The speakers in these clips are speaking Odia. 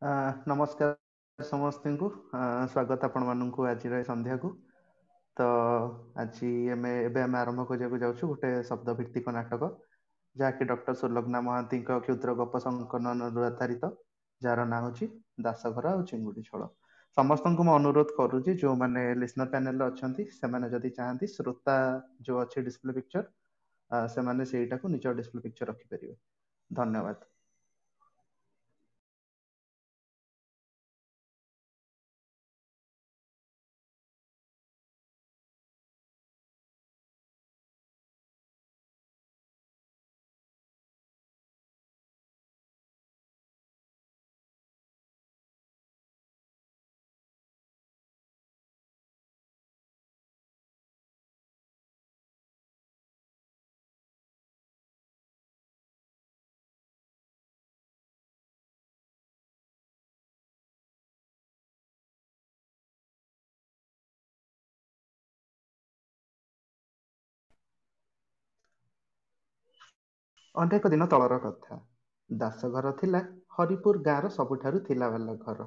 ନମସ୍କାର ସମସ୍ତଙ୍କୁ ସ୍ୱାଗତ ଆପଣମାନଙ୍କୁ ଆଜିର ଏ ସନ୍ଧ୍ୟାକୁ। ତ ଆଜି ଏବେ ଆମେ ଆରମ୍ଭ କରିବାକୁ ଯାଉଛୁ ଗୋଟେ ଶବ୍ଦ ଭିତ୍ତିକ ନାଟକ, ଯାହାକି ଡକ୍ଟର ସୁଲଗ୍ନା ମହାନ୍ତିଙ୍କ କ୍ଷୁଦ୍ର ଗପ ସଂକଳନରୁ ଆଧାରିତ, ଯାହାର ନାଁ ହେଉଛି ଦାସଘର ଆଉ ଚିଙ୍ଗୁଡ଼ି ଝୋଳ। ସମସ୍ତଙ୍କୁ ମୁଁ ଅନୁରୋଧ କରୁଛି, ଯେଉଁମାନେ ଲିସନର ପ୍ୟାନେଲରେ ଅଛନ୍ତି ସେମାନେ ଯଦି ଚାହାନ୍ତି ଶ୍ରୋତା ଯେଉଁ ଅଛି ଡିସପ୍ଲେ ପିକ୍ଚର, ସେମାନେ ସେଇଟାକୁ ନିଜ ଡିସପ୍ଲେ ପିକ୍ଚର ରଖିପାରିବେ। ଧନ୍ୟବାଦ। ଅନେକ ଦିନ ତଳର କଥା। ଦାସଘର ଥିଲା ହରିପୁର ଗାଁର ସବୁଠାରୁ ଥିଲାବାଲା ଘର।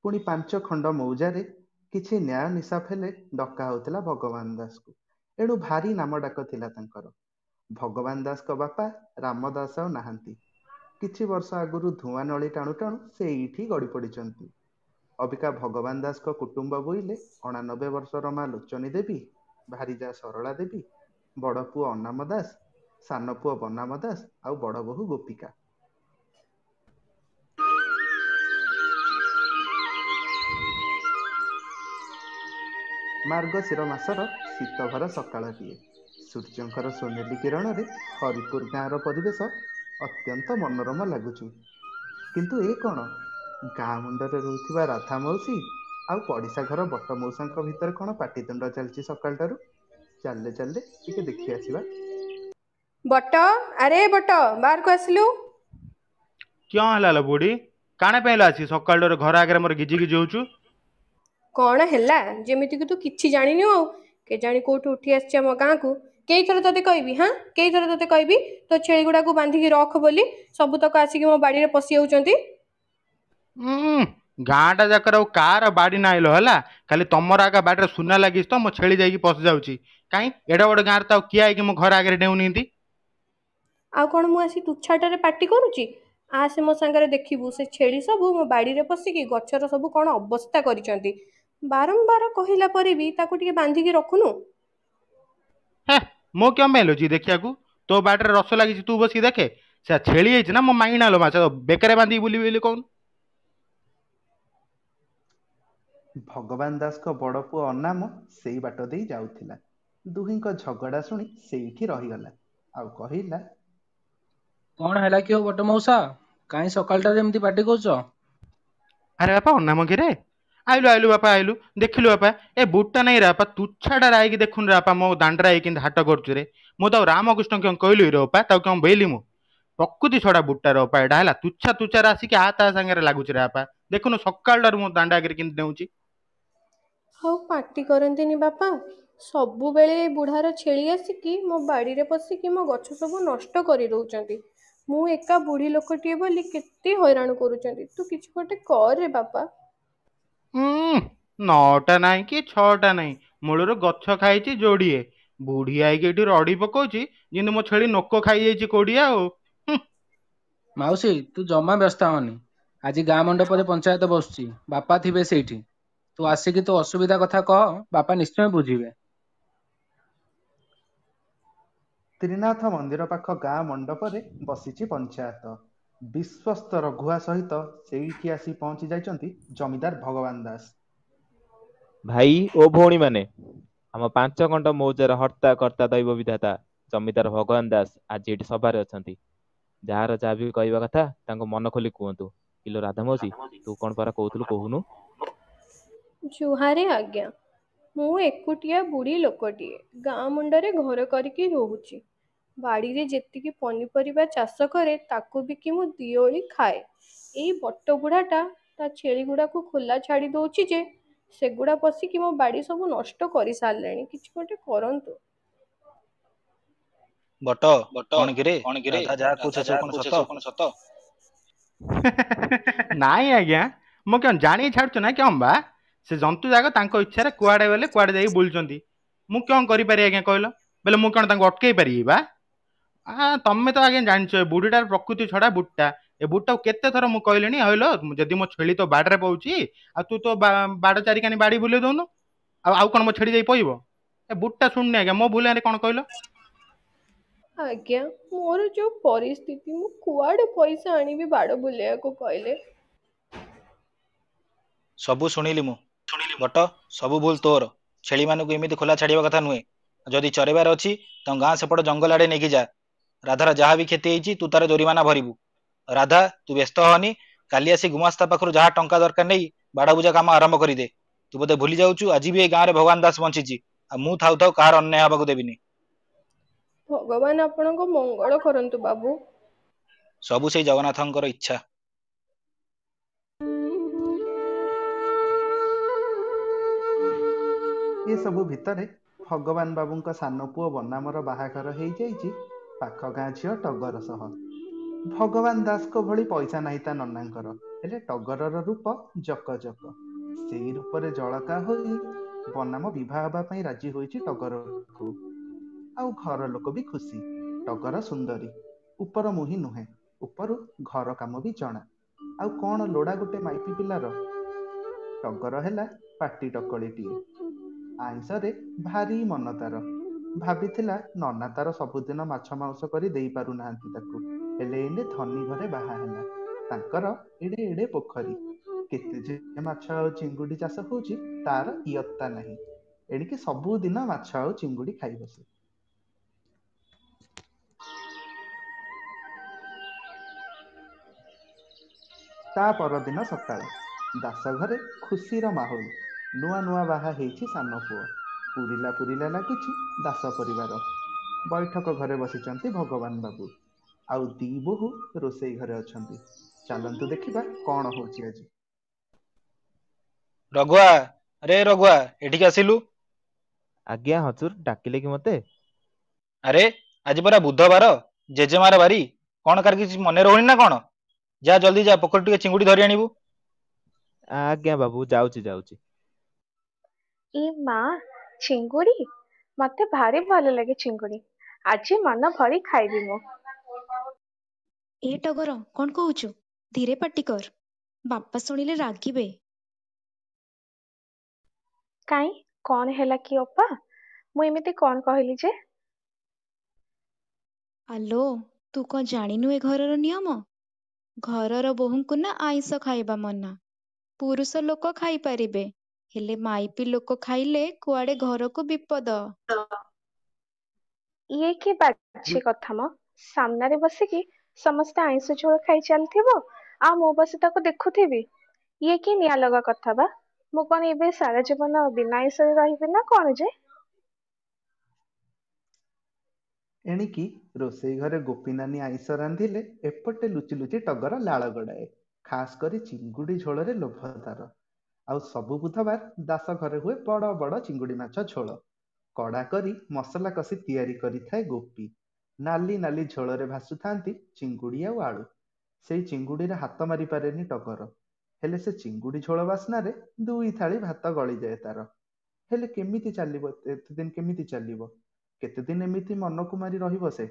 ପୁଣି 5 ଖଣ୍ଡ ମୌଜାରେ କିଛି ନ୍ୟାୟ ନିଶାଫ ହେଲେ ଡକା ହେଉଥିଲା ଭଗବାନ ଦାସକୁ। ଏଣୁ ଭାରି ନାମ ଡାକ ଥିଲା ତାଙ୍କର। ଭଗବାନ ଦାସଙ୍କ ବାପା ରାମ ଦାସ ଆଉ ନାହାନ୍ତି। କିଛି ବର୍ଷ ଆଗରୁ ଧୂଆଁ ନଳି ଟାଣୁ ଟାଣୁ ସେ ଏଇଠି ଗଡ଼ି ପଡ଼ିଛନ୍ତି। ଅବିକା ଭଗବାନ ଦାସଙ୍କ କୁଟୁମ୍ବ ବୋଇଲେ 89 ବର୍ଷର ମା ଲୋଚନୀ ଦେବୀ, ଭାରିଜା ସରଳା ଦେବୀ, ବଡ଼ ପୁଅ ଅନାମ ଦାସ, ସାନ ପୁଅ ବନାମ ଦାସ ଆଉ ବଡ଼ ବୋହୂ ଗୋପିକା। ମାର୍ଗଶିର ମାସର ଶୀତଭରା ସକାଳଟିଏ। ସୂର୍ଯ୍ୟଙ୍କର ସୁନେଲି କିରଣରେ ହରିପୁର ଗାଁର ପରିବେଶ ଅତ୍ୟନ୍ତ ମନୋରମ ଲାଗୁଛି। କିନ୍ତୁ ଏ କ'ଣ, ଗାଁ ମୁଣ୍ଡରେ ରହୁଥିବା ରାଧା ମାଉସୀ ଆଉ ପଡ଼ିଶା ଘର ବଟ ମଉସାଙ୍କ ଭିତରେ କ'ଣ ପାଟିତୁଣ୍ଡ ଚାଲିଛି ସକାଳଟାରୁ? ଚାଲେ ଚାଲେ ଟିକେ ଦେଖି ଆସିବା। ବଟ, ଆରେ ବଟ, ବାହାରକୁ ଆସିଲୁ। क्या हला बुढ़ी काणे पेला अछि सकाळर घर आगे मोर गिजी गिजी होचु? କ'ଣ ହେଲା ଯେମିତି କି ତୁ କିଛି ଜାଣିନୁ? ଆଉ କେଜାଣି କୋଉଠୁ ଉଠି ଆସିଛି ଆମ ଗାଁକୁ। କେଇଥର ତତେ କହିବି, କେଇଥର ତତେ କହିବି ତୋ ଛେଳି ଗୁଡାକୁ ବାନ୍ଧିକି ରଖ ବୋଲି? ସବୁତକ ଆସିକି ମୋ ବାଡିରେ ପଶି ଯାଉଛନ୍ତି। ଗାଁଟା ଯାକର ଆଉ କାର ବାଡି ନାଇଲ ହେଲା, ଖାଲି ତମର ଆଗା ବାଡିରେ ସୁନା ଲାଗିଛି ତ ମୋ ଛେଳି ଯାଇକି ପଶି ଯାଉଛି। କାଇଁ ଏଡେ ବଡ ଗାଁରେ ତ ଆଉ କିଏ ଆଇକି ମୋ ଘର ଆଗରେ ଡେଉଁନିନ୍ତି? ଆଉ କ'ଣ ମୁଁ ଆସି ତୁଚ୍ଛାଟାରେ ପାଟି କରୁଛି? ଆସେ ମୋ ସାଙ୍ଗରେ ଦେଖିବୁ, ସେ ଛେଳି ସବୁ ମୋ ବାଡିରେ ପଶିକି ଗଛର ସବୁ କ'ଣ ଅବସ୍ଥା କରିଛନ୍ତି। ବାରମ୍ବାର କହିଲା ପରେ ବି ତାକୁ ଟିକେ ବାନ୍ଧିକି ରଖୁନୁ। ହେ, ମୋ କିଅ ମେଲୁଛି ଦେଖିବାକୁ? ତୋ ବାଡିରେ ରସ ଲାଗିଛି, ତୁ ବସିକି ଦେଖେ। ସେ ଛେଳି ହେଇଛି ନା ମୋ ମାଇଣା लो ମାଛ ବେକରେ ବାନ୍ଧିକି ବୁଲିବି ବୋଲି କହୁନୁ? ଭଗବାନ ଦାସଙ୍କ ବଡ଼ ପୁଅ ଅନାମ ସେଇ ବାଟ ଦେଇ ଯାଉଥିଲା। ଦୁହିଁଙ୍କ ଝଗଡ଼ା ଶୁଣି ସେଇଠି ରହିଗଲା ଆଉ କହିଲା, କ'ଣ ହେଲା କି ବଟ ମଉସା? କାହିଁ ସକାଳଟାରେ ଏମିତି ପାଟି କରୁଛ? ଆରେ ବାପା ଅନାମ କିରେ? ଆଇଲୁ ଆଇଲୁ ବାପା ଆଇଲୁ, ଦେଖିଲୁ ବାପା ଏ ବୁଟଟା ନାଇଁ ରେ ବାପା, ତୁଚ୍ଛାଟା ରାଇକି ଦେଖୁନି ରେ ବାପା, ମୋ ଦାଣ୍ଡରେ ଆଇ କେମିତି ହାଟ କରୁଛୁ ରେ। ମୁଁ ତାକୁ ରାମକୃଷ୍ଣ କ'ଣ କହିଲି ରେ ବାପା, ତାକୁ କ'ଣ ବେଇଲି ମୁଁ? ପ୍ରକୃତି ଛଡା ବୁଟଟା ରେ ବାପା, ଏଟା ହେଲା ତୁଚ୍ଛା ତୁଚ୍ଛାରେ ଆସିକି ତା ସାଙ୍ଗରେ ଲାଗୁଛି ରେ ବାପା। ଦେଖୁନୁ ସକାଳଟାରୁ ମୋ ଦାଣ୍ଡ ଆଗରେ କେମିତି ଡେଉଁଛି। ହଉ ପାଟି କରନ୍ତିନି ବାପା। ସବୁବେଳେ ଏ ବୁଢାର ଛେଳି ଆସିକି ମୋ ବାଡିରେ ପଶିକି ମୋ ଗଛ ସବୁ ନଷ୍ଟ କରି ଦଉଛନ୍ତି। ମୁଁ ଏକା ବୁଢୀ ଲୋକଟିଏ ବୋଲି କେତେ ହଇରାଣ କରୁଛନ୍ତି। ତୁ କିଛି ଗୋଟେ କରେ ବାପା। 9ଟା ନାହିଁ କି 6ଟା ନାହିଁ, ମୂଳରୁ ଗଛ ଖାଇଛି ଯୋଡିଏ। ବୁଢୀ ଆଇକି ଏଠି ରଡି ପକଉଛି ଯେମିତି ମୋ ଛେଳି ନୋକ ଖାଇଯାଇଛି କୋଡିଆ ଆଉ। ମାଉସୀ, ତୁ ଜମା ବ୍ୟସ୍ତ ହନି। ଆଜି ଗାଁ ମଣ୍ଡପରେ ପଞ୍ଚାୟତ ବସୁଛି, ବାପା ଥିବେ ସେଇଠି। ତୁ ଆସିକି ତୋ ଅସୁବିଧା କଥା କହ, ବାପା ନିଶ୍ଚୟ ବୁଝିବେ। ତ୍ରିନାଥ ମନ୍ଦିର ପାଖ ଗାଁ ମଣ୍ଡପରେ ବସିଛି ପଞ୍ଚାୟତ। ବିଶ୍ୱସ୍ତ ରଘୁଆ ସହିତ ସେଇଠି ଆସି ପହଞ୍ଚି ଯାଇଛନ୍ତି ଜମିଦାର ଭଗବାନ ଦାସ। ଭାଇ ଓ ଭଉଣୀ ମାନେ, ଆମ 5 ଖଣ୍ଡ ମୌଜାର ହର୍ତ୍ତା କର୍ତ୍ତା ଦୈବ ବିଧାତା ଜମିଦାର ଭଗବାନ ଦାସ ଆଜି ଏଠି ସଭାରେ ଅଛନ୍ତି। ଯାହାର ଯାହା ବି କହିବା କଥା ତାଙ୍କୁ ମନ ଖୋଲି କୁହନ୍ତୁ। କିଲୋ ରାଧାମାଉସୀ, ତୁ କ'ଣ ପରା କହୁଥିଲୁ, କହୁନୁ? ଜୁହାରେ ଆଜ୍ଞା। ମୁଁ ଏକୁଟିଆ ବୁଢୀ ଲୋକଟିଏ, ଗାଁ ମୁଣ୍ଡରେ ଘର କରିକି ରହୁଛି। ବାଡିରେ ଯେତିକି ପନିପରିବା ଚାଷ କରେ ତାକୁ ବିକି ମୁଁ ଦିଓଳି ଖାଏ। ଏଇ ବଟ ବୁଢାଟା ତା ଛେଳି ଗୁଡାକୁ ଖୋଲା ଛାଡି ଦଉଛି ଯେ ସେଗୁଡା ପଶିକି ମୋ ବାଡି ସବୁ ନଷ୍ଟ କରି ସାରିଲେଣି। କିଛି ଗୋଟେ କରନ୍ତୁ। ବଟ, କ'ଣ କିରେ? ରାଧା ଯାହା କହୁଛ ସବୁ କ'ଣ ସତ? ନାଇଁ ଆଜ୍ଞା ମୁଁ କ'ଣ ଜାଣି ଛାଡ଼ୁଛୁ ନା କ'ଣ ବା ସେ ଜନ୍ତୁ ଯାକ ତାଙ୍କ ଇଚ୍ଛାରେ କୁଆଡ଼େ ଗଲେ କୁଆଡ଼େ ଯାଇକି ବୁଲୁଛନ୍ତି ମୁଁ କ'ଣ କରିପାରିବି ଆଜ୍ଞା କହିଲ ବୋଲେ ମୁଁ କ'ଣ ତାଙ୍କୁ ଅଟକେଇ ପାରିବି ବା ତମେ ତ ଆଜ୍ଞା ଜାଣିଛ ଏ ବୁଢ଼ୀଟାର ପ୍ରକୃତି ଛଡ଼ା ବୁଢ଼ୀଟା ଏ ବୁଢ଼ୀଟାକୁ କେତେ ଥର ମୁଁ କହିଲିଣି ହଇଲ ଯଦି ମୋ ଛେଳି ତୋ ବାଡ଼ରେ ପଉଛି ଆଉ ତୁ ତୋ ବାଡ଼ ଚାରିକାନି ବାଡ଼ି ବୁଲେଇ ଦଉନୁ ଆଉ କ'ଣ ମୋ ଛେଳି ଯାଇ ପଇବ ଏ ବୁଢ଼ୀଟା ଶୁଣୁନି ଆଜ୍ଞା ମୋ ଭୁଲ କ'ଣ କହିଲ ଆଜ୍ଞା ମୋର ଯୋଉ ପରିସ୍ଥିତି ମୁଁ କୁଆଡେ ପଇସା ଆଣିବି ବାଡ଼ ବୁଲେଇବାକୁ କହିଲେ। ସବୁ ଶୁଣିଲି ମୁଁ ବଟ ସବୁ ଭୁଲ ତୋର। ଛେଳି ମାନଙ୍କୁ ଏମିତି ଖୋଲା ଛାଡ଼ିବା କଥା ନୁହେଁ। ଯଦି ଚରେଇବାର ଅଛି ତ ଗାଁ ସେପଟ ଜଙ୍ଗଲ ଆଡ଼େ ନେଇକି ଯା। ରାଧାର ଯାହା ବି କ୍ଷତି ହେଇଛି ତୁ ତାର ଜୋରିମାନା ଭରିବୁ। ରାଧା ତୁ ବ୍ୟସ୍ତ ହନି କାଲି ଆସି ଗୁମାସ୍ତା ପାଖରୁ ଯାହା ଟଙ୍କା ଦରକାର ନେଇ ବାଡ଼ ବୁଜା କାମ ଆରମ୍ଭ କରିଦେ। ତୁ ବୋଧେ ଭୁଲି ଯାଉଛୁ ଆଜି ବି ଏ ଗାଁରେ ଭଗବାନ ଦାସ ବଞ୍ଚିଛି ଆଉ ମୁଁ ଥାଉ ଥାଉ କାହାର ଅନ୍ୟାୟ ହେବାକୁ ଦେବିନି। ଭଗବାନ ଆପଣଙ୍କ ମଙ୍ଗଳ କରନ୍ତୁ ବାବୁ। ସବୁ ସେଇ ଜଗନ୍ନାଥଙ୍କର ଇଚ୍ଛା। ଏସବୁ ଭିତରେ ଭଗବାନ ବାବୁଙ୍କ ସାନ ପୁଅ ବନାମର ବାହାଘର ହେଇଯାଇଛି ପାଖ ଗାଁ ଝିଅ ଟଗର ସହ। ଭଗବାନ ଦାସଙ୍କ ଭଳି ପଇସା ନାହିଁ ତା ନନାଙ୍କର, ହେଲେ ଟଗରର ରୂପ ଜକଜକ। ସେଇ ରୂପରେ ଜଳକା ହୋଇ ବନାମ ବିବାହ ହେବା ପାଇଁ ରାଜି ହୋଇଛି ଟଗରକୁ। ଆଉ ଘର ଲୋକ ବି ଖୁସି। ଟଗର ସୁନ୍ଦରୀ, ଉପର ମୁହିଁ ନୁହେଁ, ଉପରୁ ଘର କାମ ବି ଜଣା। ଆଉ କ'ଣ ଲୋଡ଼ା ଗୋଟେ ମାଇପି ପିଲାର। ଟଗର ହେଲା ପାଟି ଟକଳିଟିଏ। ଆଇଁଷରେ ଭାରି ମନ ତାର। ଭାବିଥିଲା ନନା ତାର ସବୁଦିନ ମାଛ ମାଉଁସ କରି ଦେଇ ପାରୁନାହାନ୍ତି ତାକୁ, ହେଲେ ଏଇନେ ଧନୀ ଘରେ ବାହା ହେଲା। ତାଙ୍କର ଏଡ଼େ ଏଡ଼େ ପୋଖରୀ, କେତେ ଯେ ମାଛ ଆଉ ଚିଙ୍ଗୁଡ଼ି ଚାଷ ହଉଛି ତାର ଇୟତ୍ତା ନାହିଁ। ଏଣିକି ସବୁଦିନ ମାଛ ଆଉ ଚିଙ୍ଗୁଡ଼ି ଖାଇବ ସେ। ତା ପରଦିନ ସକାଳ, ଦାସ ଘରେ ଖୁସିର ମାହୋଲ। ନୂଆ ନୂଆ ବାହା ହେଇଛି ସାନ ପୁଅ। ପୁରିଲା ପୁରିଲା ଲାଗୁଛି ଦାସ ପରିବାର। ବୈଠକ ଘରେ ବସିଛନ୍ତି ଭଗବାନ ବାବୁ। ଆଉ ଦି ବୋହୂ ରୋଷେଇ ଘରେ ଅଛନ୍ତି। ଚାଲନ୍ତୁ ଦେଖିବା କ'ଣ ହଉଛି ଆଜି। ରଘୁଆ, ଆରେ ରଘୁଆ ଏଠିକି ଆସିଲୁ। ଆଜ୍ଞା ହଜୁର, ଡାକିଲେ କି ମତେ? ଆରେ ଆଜି ପରା ବୁଧବାର, ଜେଜେମାର ବାରି। କ'ଣ କାହାର କିଛି ମନେ ରହୁନି ନା କ'ଣ? ଯା ଜଲ୍ଦି ଯା, ପୋଖରୀ ଟିକେ ଚିଙ୍ଗୁଡ଼ି ଧରି ଆଣିବୁ। ଆଜ୍ଞା ବାବୁ, ଯାଉଛି ଯାଉଛି। ଏ ମା, ଚିଙ୍ଗୁଡ଼ି? ମତେ ଭାରି ଭଲ ଲାଗେ ଚିଙ୍ଗୁଡ଼ି। ଆଜି ମନ ଭରି ଖାଇବି ମୁଁ। ଏ ଟଗର, କ'ଣ କହୁଛୁ? ଧୀରେ ପାଟି କର, ବାପା ଶୁଣିଲେ ରାଗିବେ। କାଇଁ, କ'ଣ ହେଲା କି ଅପା? ମୁଁ ଏମିତି କ'ଣ କହିଲି ଯେ? ଆଲୋ, ତୁ କ'ଣ ଜାଣିନୁ ଏ ଘରର ନିୟମ? ଘରର ବୋହୂଙ୍କୁ ନା ଆଇଁଷ ଖାଇବା ମନା। ପୁରୁଷ ଲୋକ ଖାଇପାରିବେ, ହେଲେ ମାଇପି ଲୋକ ଖାଇଲେ କୁଆଡ଼େ ଘରକୁ ବିପଦ। ଇଏ କି ବାଜେ କଥା ମ? ସାମ୍ନାରେ ବସିକି ସମସ୍ତେ ଆଇଁଷ ଝୋଳ ଖାଇ ଚାଲିଥିବ, ଆଉ ମୁଁ ବସି ତାକୁ ଦେଖୁଥିବି। ଇଏ କି ନିଆଁ ଲଗା କଥା ବା? ମୁଁ କ'ଣ ଏବେ ସାରା ଜୀବନ ବିନା ଆଇଁଷରେ ରହିବି ନା କ'ଣ ଯେ? ଏଣିକି ରୋଷେଇ ଘରେ ଗୋପୀନାନୀ ଆଇଁଷ ରାନ୍ଧିଲେ ଏପଟେ ଲୁଚି ଲୁଚି ଟଗର ଲାଳ ଗଡ଼ାଏ। ଖାସ୍ କରି ଚିଙ୍ଗୁଡ଼ି ଝୋଳରେ ଲୋଭ ତାର। ଆଉ ସବୁ ବୁଧବାର ଦାସ ଘରେ ହୁଏ ବଡ଼ ବଡ଼ ଚିଙ୍ଗୁଡ଼ି ମାଛ ଝୋଳ। କଡ଼ା କରି ମସଲା କଷି ତିଆରି କରିଥାଏ ଗୋପୀ। ନାଲି ନାଲି ଝୋଳରେ ଭାସୁଥାନ୍ତି ଚିଙ୍ଗୁଡ଼ି ଆଉ ଆଳୁ। ସେଇ ଚିଙ୍ଗୁଡ଼ିରେ ହାତ ମାରି ପାରେନି ଟଗର। ହେଲେ ସେ ଚିଙ୍ଗୁଡ଼ି ଝୋଳ ବାସ୍ନାରେ 2 ଥାଳି ଭାତ ଗଳିଯାଏ ତାର। ହେଲେ କେମିତି ଚାଲିବ, ଏତେ ଦିନ କେମିତି ଚାଲିବ? କେତେଦିନ ଏମିତି ମନକୁ ମାରି ରହିବ ସେ?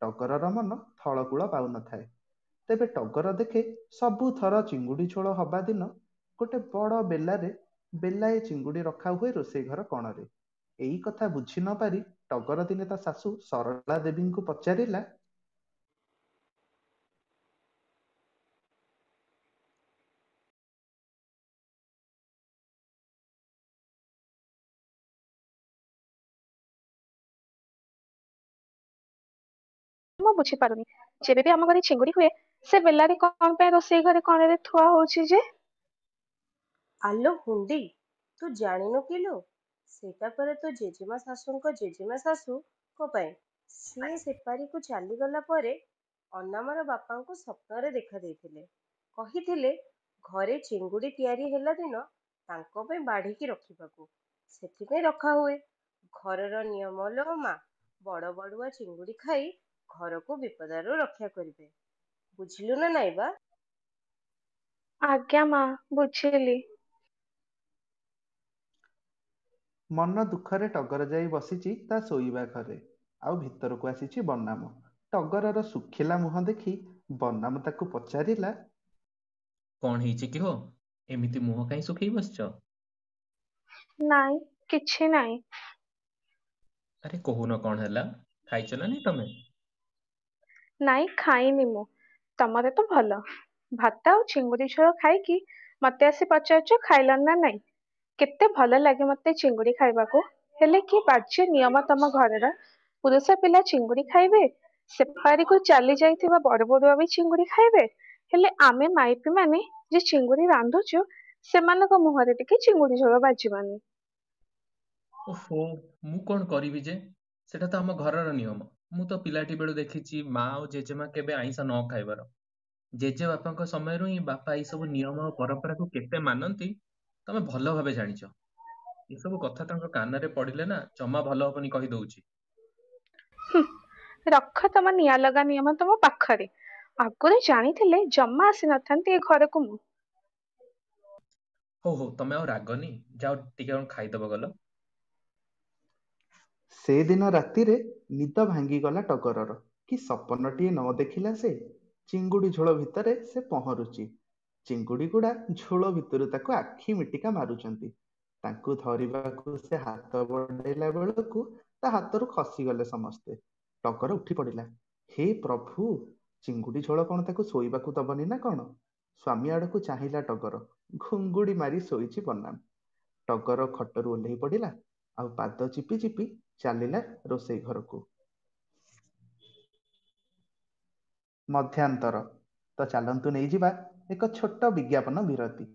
ଟଗରର ମନ ଥଳକୂଳ ପାଉନଥାଏ। ତେବେ ଟଗର ଦେଖେ ସବୁଥର ଚିଙ୍ଗୁଡ଼ି ଝୋଳ ହବା ଦିନ ଗୋଟେ ବଡ଼ ବେଲାରେ ବେଲାଏ ଚିଙ୍ଗୁଡ଼ି ରଖା ହୁଏ ରୋଷେଇ ଘର କଣରେ। ଏଇ କଥା ବୁଝି ନ ପାରି ଟଗର ଦିନେ ତା ଶାଶୁ ସରଳା ଦେବୀଙ୍କୁ ପଚାରିଲା, ମୁଁ ବୁଝିପାରୁନି। ଯେବେ ବି ଆମ ଘରେ ଚିଙ୍ଗୁଡ଼ି ହୁଏ, ସେ ବେଲାରେ କ'ଣ ପାଇଁ ରୋଷେଇ ଘରେ କଣରେ ଥୁଆ ହଉଛି ଯେ? ଆଲୋ ହୁଣ୍ଡି, ତୁ ଜାଣିନୁ କିଲୋ? ସେଇଟା ପରେ ତୋ ଜେଜେମା ଶାଶୁଙ୍କ ଜେଜେମା ଶାଶୁଙ୍କ ପାଇଁ। ସିଏ ସେପାରିକୁ ଚାଲିଗଲା ପରେ ଅନାମର ବାପାଙ୍କୁ ସ୍ୱପ୍ନରେ ଦେଖା ଦେଇଥିଲେ। କହିଥିଲେ ଘରେ ଚିଙ୍ଗୁଡ଼ି ତିଆରି ହେଲା ଦିନ ତାଙ୍କ ପାଇଁ ବାଢ଼ିକି ରଖିବାକୁ। ସେଥିପାଇଁ ରଖା ହୁଏ। ଘରର ନିୟମ ଲୋ ମା, ବଡ଼ ବଡ଼ୁଆ ଚିଙ୍ଗୁଡ଼ି ଖାଇ ଘରକୁ ବିପଦରୁ ରକ୍ଷା କରିବେ। ବୁଝିଲୁ ନା ନାଇଁ ବା? ଆଜ୍ଞା ମା, ବୁଝିଲି। ମନ ଦୁଃଖରେ ଟଗର ଯାଇ ବସିଛି ତା ଶୋଇବା ଘରେ। ଆଉ ଭିତରକୁ ଆସିଛି ବନାମ। ଟଗରର ଶୁଖିଲା ମୁହଁ ଦେଖି ବନାମ ତାକୁ ପଚାରିଲା, କଣ ହେଇଛି କି ହୋ? ଏମିତି ମୁହଁ କାହିଁ ଶୁଖେଇ ବସିଛ? ନାଇଁ, କିଛି ନାଇଁ। ଆରେ କହୁନ କଣ ହେଲା? ଖାଇଛ ନା ନାଇଁ ତମେ? ନାଇଁ, ଖାଇନି ମୁଁ। ତମର ତ ଭଲ। ଭାତ ଆଉ ଚିଙ୍ଗୁଡି ଝୋଳ ଖାଇକି ମତେ ଆସି ପଚାରୁଛ ଖାଇଲଣି ନା ନାଇଁ। କେତେ ଭଲ ଲାଗେ ମତେ ଚିଙ୍ଗୁଡି ଖାଇବାକୁ। ହେଲେ କି ବାଜ୍ୟ ନିୟମ ତମ ଘରର। ପୁରୁଷ ପିଲା ଚିଙ୍ଗୁଡି ଖାଇବେ, ସେପାରିକୁ ଚାଲି ଯାଇଥିବା ବଡ ବଡୁଆ ବି ଚିଙ୍ଗୁଡି ଖାଇବେ। ହେଲେ ଆମେ ମାଇପି ମାନେ ଯେ ଚିଙ୍ଗୁଡି ରାନ୍ଧୁଛୁ, ସେମାନଙ୍କ ମୁହଁରେ ଟିକେ ଚିଙ୍ଗୁଡି ଝୋଳ ବାଜିବନି। ଓହୋ, ମୁଁ କଣ କରିବି ଯେ? ସେଟା ତ ଆମ ଘରର ନିୟମ। ମୁଁ ତ ପିଲାଟି ବେଳୁ ଦେଖିଛି ମା ଆଉ ଜେଜେମା କେବେ ଆଇଁଷ ନ ଖାଇବାର। ଜେଜେ ବାପାଙ୍କ ସମୟରୁ ହିଁ ବାପା ଏଇ ସବୁ ନିୟମ ଆଉ ପରମ୍ପରାକୁ କେତେ ମାନନ୍ତି ତମେ ଭଲ ଭାବେ ଜାଣିଛ। ଏସବୁ କଥା ତାଙ୍କ କାନରେ ପଡିଲେ ନା ଜମା ଭଲ ହବନି କହିଦଉଛି। ହୁଁ, ରଖ ତମ ନିଆଁ ଲଗା ନିୟମ ତମ ପାଖରେ। ଆଗରୁ ଜାଣିଥିଲେ ଜମା ଆସିନଥାନ୍ତି ଏ ଘରକୁ ମୁଁ। ହଉ ହଉ, ତମେ ଆଉ ରାଗନି। ଯାଅ ଟିକେ କଣ ଖାଇଦବ ଗଲ। ସେଦିନ ରାତିରେ ନିଦ ଭାଙ୍ଗିଗଲା ଟଗରର। କି ସପନଟିଏ ନ ଦେଖିଲା ସେ। ଚିଙ୍ଗୁଡି ଝୋଳ ଭିତରେ ସେ ପହଁରୁଛି। ଚିଙ୍ଗୁଡିଗୁଡା ଝୋଳ ଭିତରୁ ତାକୁ ଆଖି ମିଟିକା ମାରୁଛନ୍ତି। ତାଙ୍କୁ ଧରିବାକୁ ସେ ହାତ ବଢେଇଲା ବେଳକୁ ତା ହାତରୁ ଖସିଗଲେ ସମସ୍ତେ। ଟଗର ଉଠି ପଡିଲା। ହେ ପ୍ରଭୁ, ଚିଙ୍ଗୁଡି ଝୋଳ କଣ ତାକୁ ଶୋଇବାକୁ ଦବନି ନା କଣ? ସ୍ୱାମୀ ଆଡକୁ ଚାହିଁଲା ଟଗର। ଘୁଙ୍ଗୁଡି ମାରି ଶୋଇଛି ବନାମ। ଟଗର ଖଟରୁ ଓହ୍ଲେଇ ପଡିଲା, ଆଉ ପାଦ ଚିପି ଚିପି ଚାଲିଲା ରୋଷେଇ ଘରକୁ। ମଧ୍ୟାନ୍ତର। ତ ଚାଲନ୍ତୁ ନେଇଯିବା ଏକ ଛୋଟ ବିଜ୍ଞାପନ ବିରତି।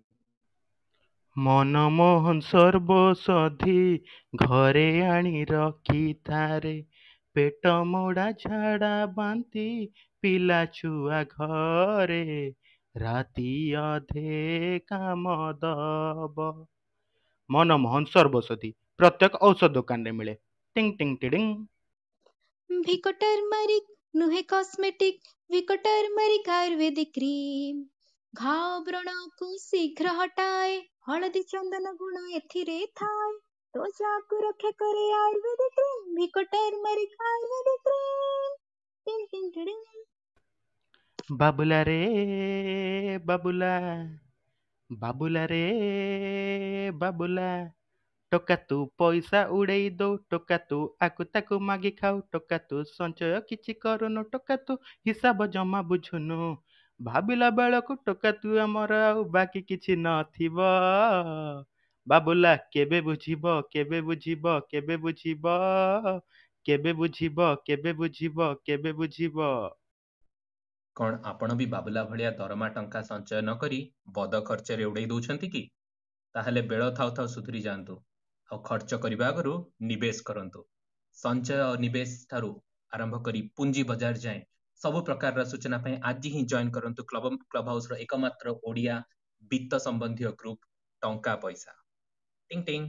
ମନମୋହନ ସର୍ବଷଧି ଘରେ ଆଣି ରଖିଥାରେ। ପେଟ ମୋଡା ଝାଡା ବାନ୍ତି ପିଲା ଛୁଆ ଘରେ। ରାତି ଅଧେ କାମ ଦବ। ମନମୋହନ ସର୍ବଷଧି ପ୍ରତ୍ୟେକ ଔଷଧ ଦୋକାନରେ ମିଳେ। ଟିଂ ଟିଂ ଟିଡିଂ। ଭିକୋ ଟର୍ମରିକ ନୁହେଁ କସ୍ମେଟିକ, ଭିକୋ ଟର୍ମରିକ ଆୟୁର୍ବେଦିକ କ୍ରିମ। ଘାଅ ବ୍ରଣକୁ ଶୀଘ୍ର ହଟାଏ, ହଳଦୀ ଚନ୍ଦନ ଗୁଣ ଏଥିରେ ଥାଏ। ତ୍ୱଚାକୁ ରକ୍ଷା କରେ ଆୟୁର୍ବେଦିକ କ୍ରିମ, ଭିକୋ ଟର୍ମରିକ ଆୟୁର୍ବେଦିକ କ୍ରିମ। ଟିଂ ଟିଂ ଟିଡିଂ। ବାବୁଲା ରେ ବାବୁଲା, ବାବୁଲା ରେ ବାବୁଲା, ଟୋକା ତୁ ପଇସା ଉଡେଇ ଦଉ, ଟୋକା ତୁ ଆକୁ ତାକୁ ମାଗି ଖାଉ, ଟୋକା ତୁ ସଞ୍ଚୟ କିଛି କରୁନୁ, ଟୋକା ତୁ ହିସାବ ଜମା ବୁଝୁନୁ। ଭାବିଲା ବେଳକୁ ଟୋକା ତୁ ଆମର ଆଉ ବାକି କିଛି ନଥିବ। ବାବୁଲା କେବେ ବୁଝିବ, କେବେ ବୁଝିବ, କେବେ ବୁଝିବ, କେବେ ବୁଝିବ, କେବେ ବୁଝିବ, କେବେ ବୁଝିବ। କଣ ଆପଣ ବି ବାବୁଲା ଭଳିଆ ଦରମା ଟଙ୍କା ସଞ୍ଚୟ ନ କରି ବଦ ଖର୍ଚ୍ଚରେ ଉଡେଇ ଦଉଛନ୍ତି କି? ତାହେଲେ ବେଳ ଥାଉ ଥାଉ ସୁଧୁରି ଯାଆନ୍ତୁ। ଆଉ ଖର୍ଚ୍ଚ କରିବା ଆଗରୁ ନିବେଶ କରନ୍ତୁ। ସଞ୍ଚୟ ଓ ନିବେଶ ଠାରୁ ଆରମ୍ଭ କରି ପୁଞ୍ଜି ବଜାର ଯାଏଁ ସବୁ ପ୍ରକାରର ସୂଚନା ପାଇଁ ଆଜି ହିଁ ଜଏନ୍ କରନ୍ତୁ କ୍ଲବ ହାଉସର ଏକମାତ୍ର ଓଡ଼ିଆ ବିତ୍ତ ସମ୍ବନ୍ଧୀୟ ଗ୍ରୁପ ଟଙ୍କା ପଇସା। ଟିଂ ଟିଂ।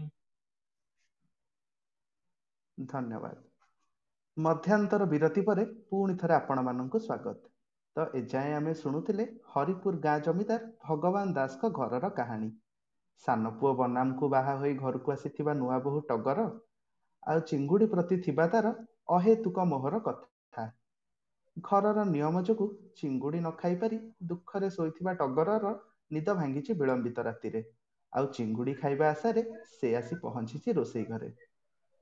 ଧନ୍ୟବାଦ। ମଧ୍ୟାନ୍ତର ବିରତି ପରେ ପୁଣି ଥରେ ଆପଣମାନଙ୍କୁ ସ୍ୱାଗତ। ତ ଏଯାଏଁ ଆମେ ଶୁଣୁଥିଲେ ହରିପୁର ଗାଁ ଜମିଦାର ଭଗବାନ ଦାସଙ୍କ ଘରର କାହାଣୀ। ସାନ ପୁଅ ବନାମକୁ ବାହା ହୋଇ ଘରକୁ ଆସିଥିବା ନୂଆ ବୋହୂ ଟଗର ଆଉ ଚିଙ୍ଗୁଡି ପ୍ରତି ଥିବା ତାର ଅହେତୁକ ମୋହର କଥା। ଘରର ନିୟମ ଯୋଗୁଁ ଚିଙ୍ଗୁଡି ନ ଖାଇପାରି ଦୁଃଖରେ ଶୋଇଥିବା ଟଗରର ନିଦ ଭାଙ୍ଗିଛି ବିଳମ୍ବିତ ରାତିରେ। ଆଉ ଚିଙ୍ଗୁଡି ଖାଇବା ଆଶାରେ ସେ ଆସି ପହଞ୍ଚିଛି ରୋଷେଇ ଘରେ।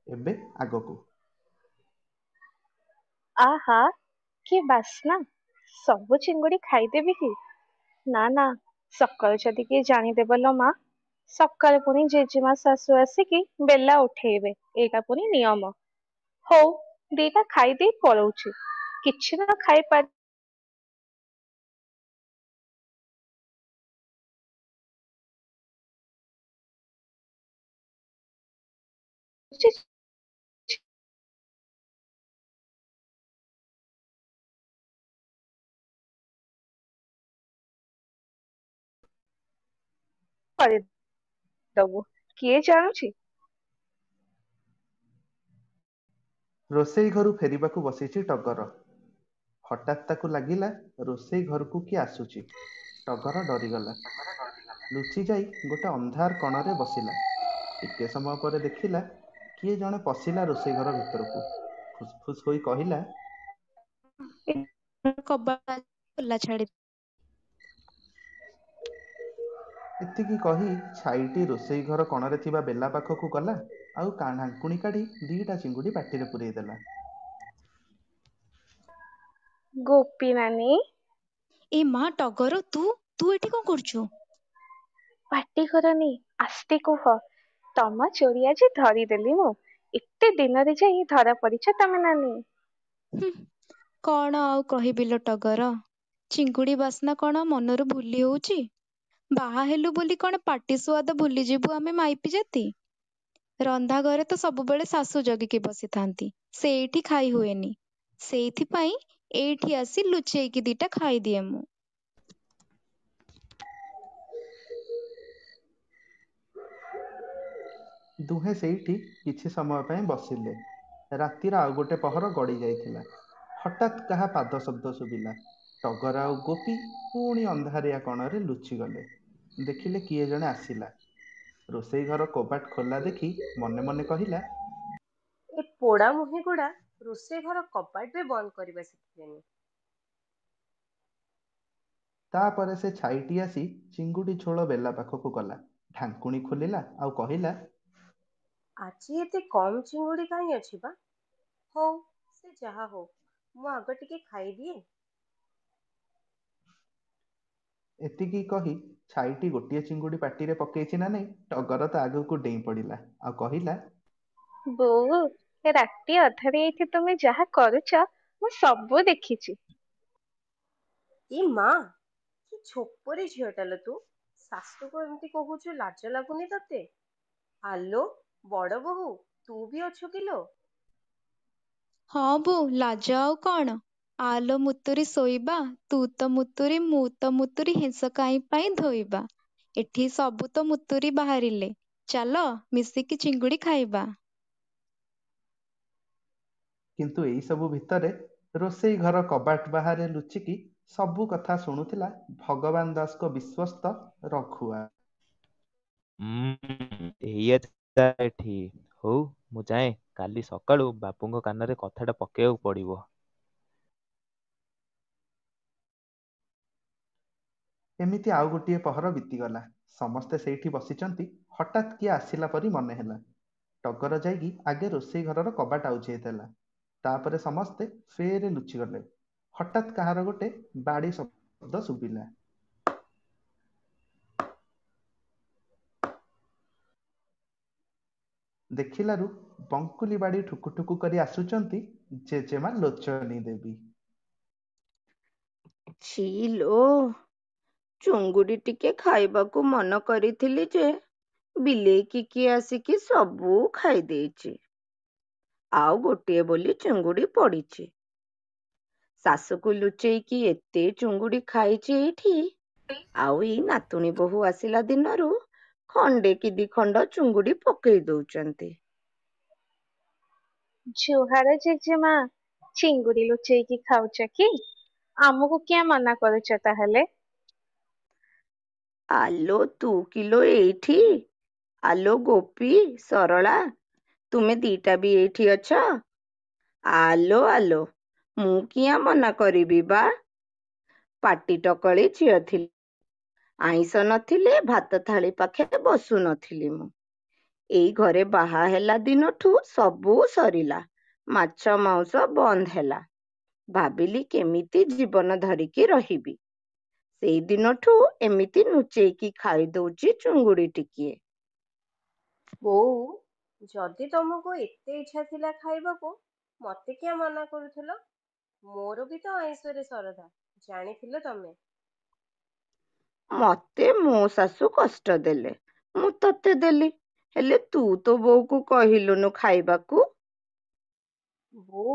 ଏବେ ଆଗକୁ। ଆହା, କି ବାସ୍ନା! ସବୁ ଚିଙ୍ଗୁଡି ଖାଇଦେବି କି? ନା ନା, ସକାଳୁ ଯଦି କିଏ ଜାଣିଦେବ ଲୋ ମା, ସକାଳେ ପୁଣି ଜେଜେମା ଶାଶୁ ଆସିକି ବେଲା ଉଠେଇବେ। ଏଇଟା ପୁଣି ନିୟମ। ହଉ, ଦିଟା ଖାଇଦେଇ ପଳଉଛି। କିଛି ନ ଖାଇପାରି କରିଦବୁ। କିଏ ଜାଣୁଛି? ରୋଷେଇ ଘରୁ ଫେରିବାକୁ ବସିଛି ଟଗର। ହଠାତ୍ ତାକୁ ଲାଗିଲା ରୋଷେଇ ଘରକୁ କିଏ ଆସୁଛି। ଟଗର ଡରିଗଲା। ଲୁଚି ଯାଇ ଗୋଟେ ଅନ୍ଧାର କଣରେ ବସିଲା। ଟିକେ ସମୟ ପରେ ଦେଖିଲା କିଏ ଜଣେ ପଶିଲା ରୋଷେଇ ଘର ଭିତରକୁ। ଫୁସ୍ ହୋଇ କହିଲା, କବାଟ ଖୋଲା ଛାଡି। ଏତିକି କହି ଛାଇଟି ରୋଷେଇ ଘର କଣରେ ଥିବା ବେଲା ପାଖକୁ ଗଲା ଆଉ ଢାଙ୍କୁଣୀ କାଢି 2ଟା ଚିଙ୍ଗୁଡି ପାଟିରେ ପୁରେଇ ଦେଲା। ଗୋପୀ ନାନୀ, ଏ ମା ଟଗର, ତୁ ଏଠି କଣ କରୁଛୁ? ପାଟି କରନି, ଆସ୍ତେ କୁହ। ତମ ଚୋରି ଆଜି ଧରିଦେଲି ମୁଁ। ଏତେ ଦିନରେ ଯାଇ ଧରା ପଡିଛ ତମେ ନାନୀ। ହୁଁ, କଣ ଆଉ କହିବି ଲୋ ଟଗର। ଚିଙ୍ଗୁଡି ବାସ୍ନା କଣ ମନରୁ ଭୁଲି ହଉଛି? ବାହା ହେଲୁ ବୋଲି କଣ ପାଟି ସୁଆଦ ଭୁଲିଯିବୁ ଆମେ ମାଇପି ଜାତି? ରନ୍ଧା ଘରେ ତ ସବୁବେଳେ ଶାଶୁ ଜଗିକି ବସିଥାନ୍ତି, ସେଇଠି ଖାଇ ହୁଏନି। ସେଇଥିପାଇଁ ଏଇଠି ଆସି ଲୁଚେଇକି 2ଟା ଖାଇଦିଏ ମୁଁ। ଦୁହେଁ ସେଇଠି କିଛି ସମୟ ପାଇଁ ବସିଲେ। ରାତିର ଆଉ ଗୋଟେ ପହର ଗଡ଼ି ଯାଇଥିଲା। ହଠାତ୍ କାହା ପାଦ ଶବ୍ଦ ଶୁଭିଲା। ଟଗର ଆଉ ଗୋପୀ ପୁଣି ଅନ୍ଧାରିଆ କଣରେ ଲୁଚିଗଲେ। ଦେଖିଲେ କିଏ ଜଣେ ଆସିଲା। ରୋଷେଇ ଘର କବାଟ ଖୋଲା ଦେଖି ମନେ ମନେ କହିଲା, ଏ ପୋଡା ମୁହିଁ ଗୁଡା ରୋଷେଇ ଘର କବାଟ ବି ବନ୍ଦ କରିବା ଶିଖିଲେନି। ତାପରେ ସେ ଛାଇଟି ଆସି ଚିଙ୍ଗୁଡି ଝୋଳ ବେଲା ପାଖକୁ ଗଲା। ଢାଙ୍କୁଣୀ ଖୋଲିଲା ଆଉ କହିଲା, ଆଜି ଏତେ କମ ଚିଙ୍ଗୁଡି କାହିଁ ଅଛି ବା? ହଉ, ସେ ଯାହା ହଉ, ମୁଁ ଆଗ ଟିକେ ଖାଇଦିଏ। ଏତିକି କହି ଛାଇଟି ଗୋଟିଏ ଚିଙ୍ଗୁଡି ପାଟିରେ ପକେଇଛି ନା ନାଇଁ, ଟଗର ତା ଆଗକୁ ଡେଇଁ ପଡିଲା ଆଉ କହିଲା, ବୋଉ, ରାତି ଅଧାରେ ଏଇଠି ତୁମେ ଯାହା କରୁଛ ମୁଁ ସବୁ ଦେଖିଛି। ଏ ମା, କି ଛୋପରି ଝିଅଟା ଲୋ ତୁ। ଶାଶୁକୁ ଏମିତି କହୁଛୁ, ଲାଜ ଲାଗୁନି ତତେ? ଆଲୋ ବଡ ବୋହୂ, ତୁ ବି ଅଛୁ କିଲୋ? ହଁ ବୋଉ, ଲାଜ ଆଉ କଣ? ଆଲୋ ମୁତୁରି ଶୋଇବା, ତୁ ତ ମୁତୁରି ମୁଁ ତ ମୁତୁରି ହେଁସ କାଇଁ ପାଇଁ ଧୋଇବା। ଏଠି ସବୁ ତ ମୁତୁରି ବାହାରିଲେ, ଚାଲ ମିଶିକି ଚିଙ୍ଗୁଡି ଖାଇବା। କିନ୍ତୁ ଏଇ ସବୁ ଭିତରେ ରୋଷେଇ ଘର କବାଟ ବାହାରେ ଲୁଚିକି ସବୁ କଥା ଶୁଣୁଥିଲା ଭଗବାନ ଦାସଙ୍କ ବିଶ୍ୱସ୍ତ ରଘୁଆ। ଏଇଆ ତା ଏଠି। ହଉ, ମୁଁ ଯାଏଁ। କାଲି ସକାଳୁ ବାବୁଙ୍କ କାନରେ କଥାଟା ପକେଇବାକୁ ପଡିବ। ଏମିତି ଆଉ ଗୋଟିଏ ପହର ବିତିଗଲା। ସମସ୍ତେ ସେଇଠି ବସିଛନ୍ତି। ହଠାତ୍ କିଏ ଆସିଲା ପରି ମନେ ହେଲା। ଟଗର ଯାଇକି ଆଗେ ରୋଷେଇ ଘରର କବାଟ ଆଉଜେଇ ଦେଲା। ତାପରେ ସମସ୍ତେ ଫେରେ ଲୁଚିଗଲେ। ହଠାତ୍ କାହାର ଗୋଟେ ବାଡି ଶବ୍ଦ ଶୁଭିଲା। ଦେଖିଲାରୁ ବଙ୍କୁଲି ବାଡ଼ି ଠୁକୁ ଠୁକୁ କରି ଆସୁଛନ୍ତି ଜେଜେମା ଲୋଚନୀ ଦେବୀ। ଛି ଲୋ, ଚୁଙ୍ଗୁଡି ଟିକେ ଖାଇବାକୁ ମନ କରିଥିଲି ଯେ ବିଲେଇକି କିଏ ଆସିକି ସବୁ ଖାଇ ଦେଇଛି। ଆଉ ଗୋଟିଏ ବୋଲି ଚୁଙ୍ଗୁଡି ପଡିଛି। ଶାଶୁକୁ ଲୁଚେଇକି ଏତେ ଚୁଙ୍ଗୁଡି ଖାଇଛି ଏଇଠି। ଆଉ ଏଇ ନାତୁଣୀ ବୋହୂ ଆସିଲା ଦିନରୁ ଖଣ୍ଡେ କି 2 ଖଣ୍ଡ ଚୁଙ୍ଗୁଡି ପକେଇ ଦଉଛନ୍ତି। ଜୁହାର ଜେଜେମା, ଚିଙ୍ଗୁଡି ଲୁଚେଇକି ଖାଉଛ କି? ଆମକୁ କିଆଁ ମନା କରୁଛ ତାହେଲେ? ଆଲୋ ତୁ କିଲୋ ଏଇଠି? ଆଲୋ ଗୋପୀ, ସରଳା, ତୁମେ 2ଟା ବି ଏଇଠି ଅଛ? ଆଲୋ ଆଲୋ, ମୁଁ କିଆଁ ମନା କରିବି ବା? ପାଟି ଟକଳି ଝିଅ ଥିଲି। ଆଇଁଷ ନଥିଲେ ଭାତ ଥାଳି ପାଖେ ବସୁ ନଥିଲି ମୁଁ। ଏଇ ଘରେ ବାହା ହେଲା ଦିନଠୁ ସବୁ ସରିଲା। ମାଛ ମାଉଁସ ବନ୍ଦ ହେଲା। ଭାବିଲି କେମିତି ଜୀବନ ଧରିକି ରହିବି। ସେଇ ଦିନଠୁ ଏମିତି ଲୁଚେଇକି ଖାଇଦଉଛି ଚୁଙ୍ଗୁଡି ଟିକିଏ। ବୋଉ, ଯଦି ତମକୁ ଏତେ ଇଚ୍ଛା ଥିଲା ଖାଇବାକୁ, ମତେ କିଆଁ ମନା କରୁଥିଲ? ମୋର ବି ତ ଆଇଁଷରେ ସରଧା, ଜାଣିଥିଲ ତମେ। ମତେ ମୋ ଶାଶୁ କଷ୍ଟ ଦେଲେ, ମୁଁ ତତେ ଦେଲି। ହେଲେ ତୁ ତ ବୋଉକୁ କହିଲୁନୁ ଖାଇବାକୁ। ବୋଉ,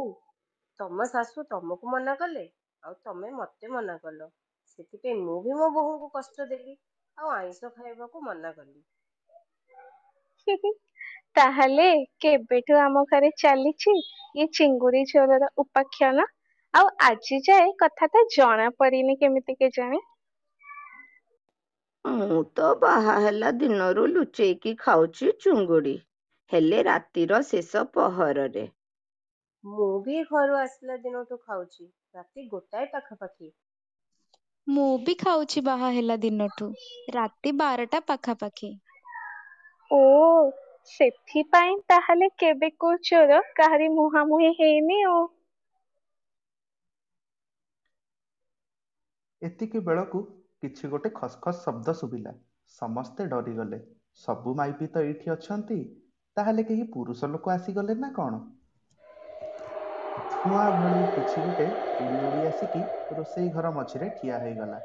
ତମ ଶାଶୁ ତମକୁ ମନା କଲେ, ଆଉ ତମେ ମତେ ମନା କଲ। ସେଥିପାଇଁ ମୁଁ ବି ମୋ ବୋହୂଙ୍କୁ କଷ୍ଟ ଦେଲି, ଆଉ ଆଇଁଷ ଖାଇବାକୁ ମନା କଲି। ତାହେଲେ କେବେଠୁ ଆମ ଘରେ ଚାଲିଛି ଏ ଚିଙ୍ଗୁଡି ଝୋଳର ଉପାଖ୍ୟାନ? ଆଉ ଆଜି ଯାଏ କଥା ତ ଜଣା ପଡିନି କେମିତି କେଜାଣି? ମୁଁ ତ ବାହା ହେଲା ଦିନରୁ ଲୁଚେଇକି ଖାଉଛି ଚୁଙ୍ଗୁଡି, ହେଲେ ରାତିର ଶେଷ ପହରରେ। ମୁଁ ବି ଘରୁ ଆସିଲା ଦିନଠୁ ଖାଉଛି, ରାତି 1 ପାଖାପାଖି। ମୁଁ ବି ଖାଉଛି ବାହା ହେଲା ଦିନଠୁ, ରାତି 12ଟା ପାଖାପାଖି। ଓ, ସେଥିପାଇଁ ତାହେଲେ କେବେ କୋଉ ଚୋର କାହାରି ମୁହାଁମୁହିଁ ହେଇନି ଆଉ। ଏତିକି ବେଳକୁ କିଛି ଗୋଟେ ଖସ୍ଖସ୍ ଶବ୍ଦ ଶୁଭିଲା। ସମସ୍ତେ ଡରିଗଲେ। ସବୁ ମାଇପି ତ ଏଇଠି ଅଛନ୍ତି, ତାହେଲେ କେହି ପୁରୁଷ ଲୋକ ଆସିଗଲେ ନା କ'ଣ? ଧୂଆଁ ଭଳି କିଛି ଗୋଟେ ଉଡ଼ି ଉଡ଼ି ଆସିକି ରୋଷେଇ ଘର ମଝିରେ ଠିଆ ହେଇଗଲା।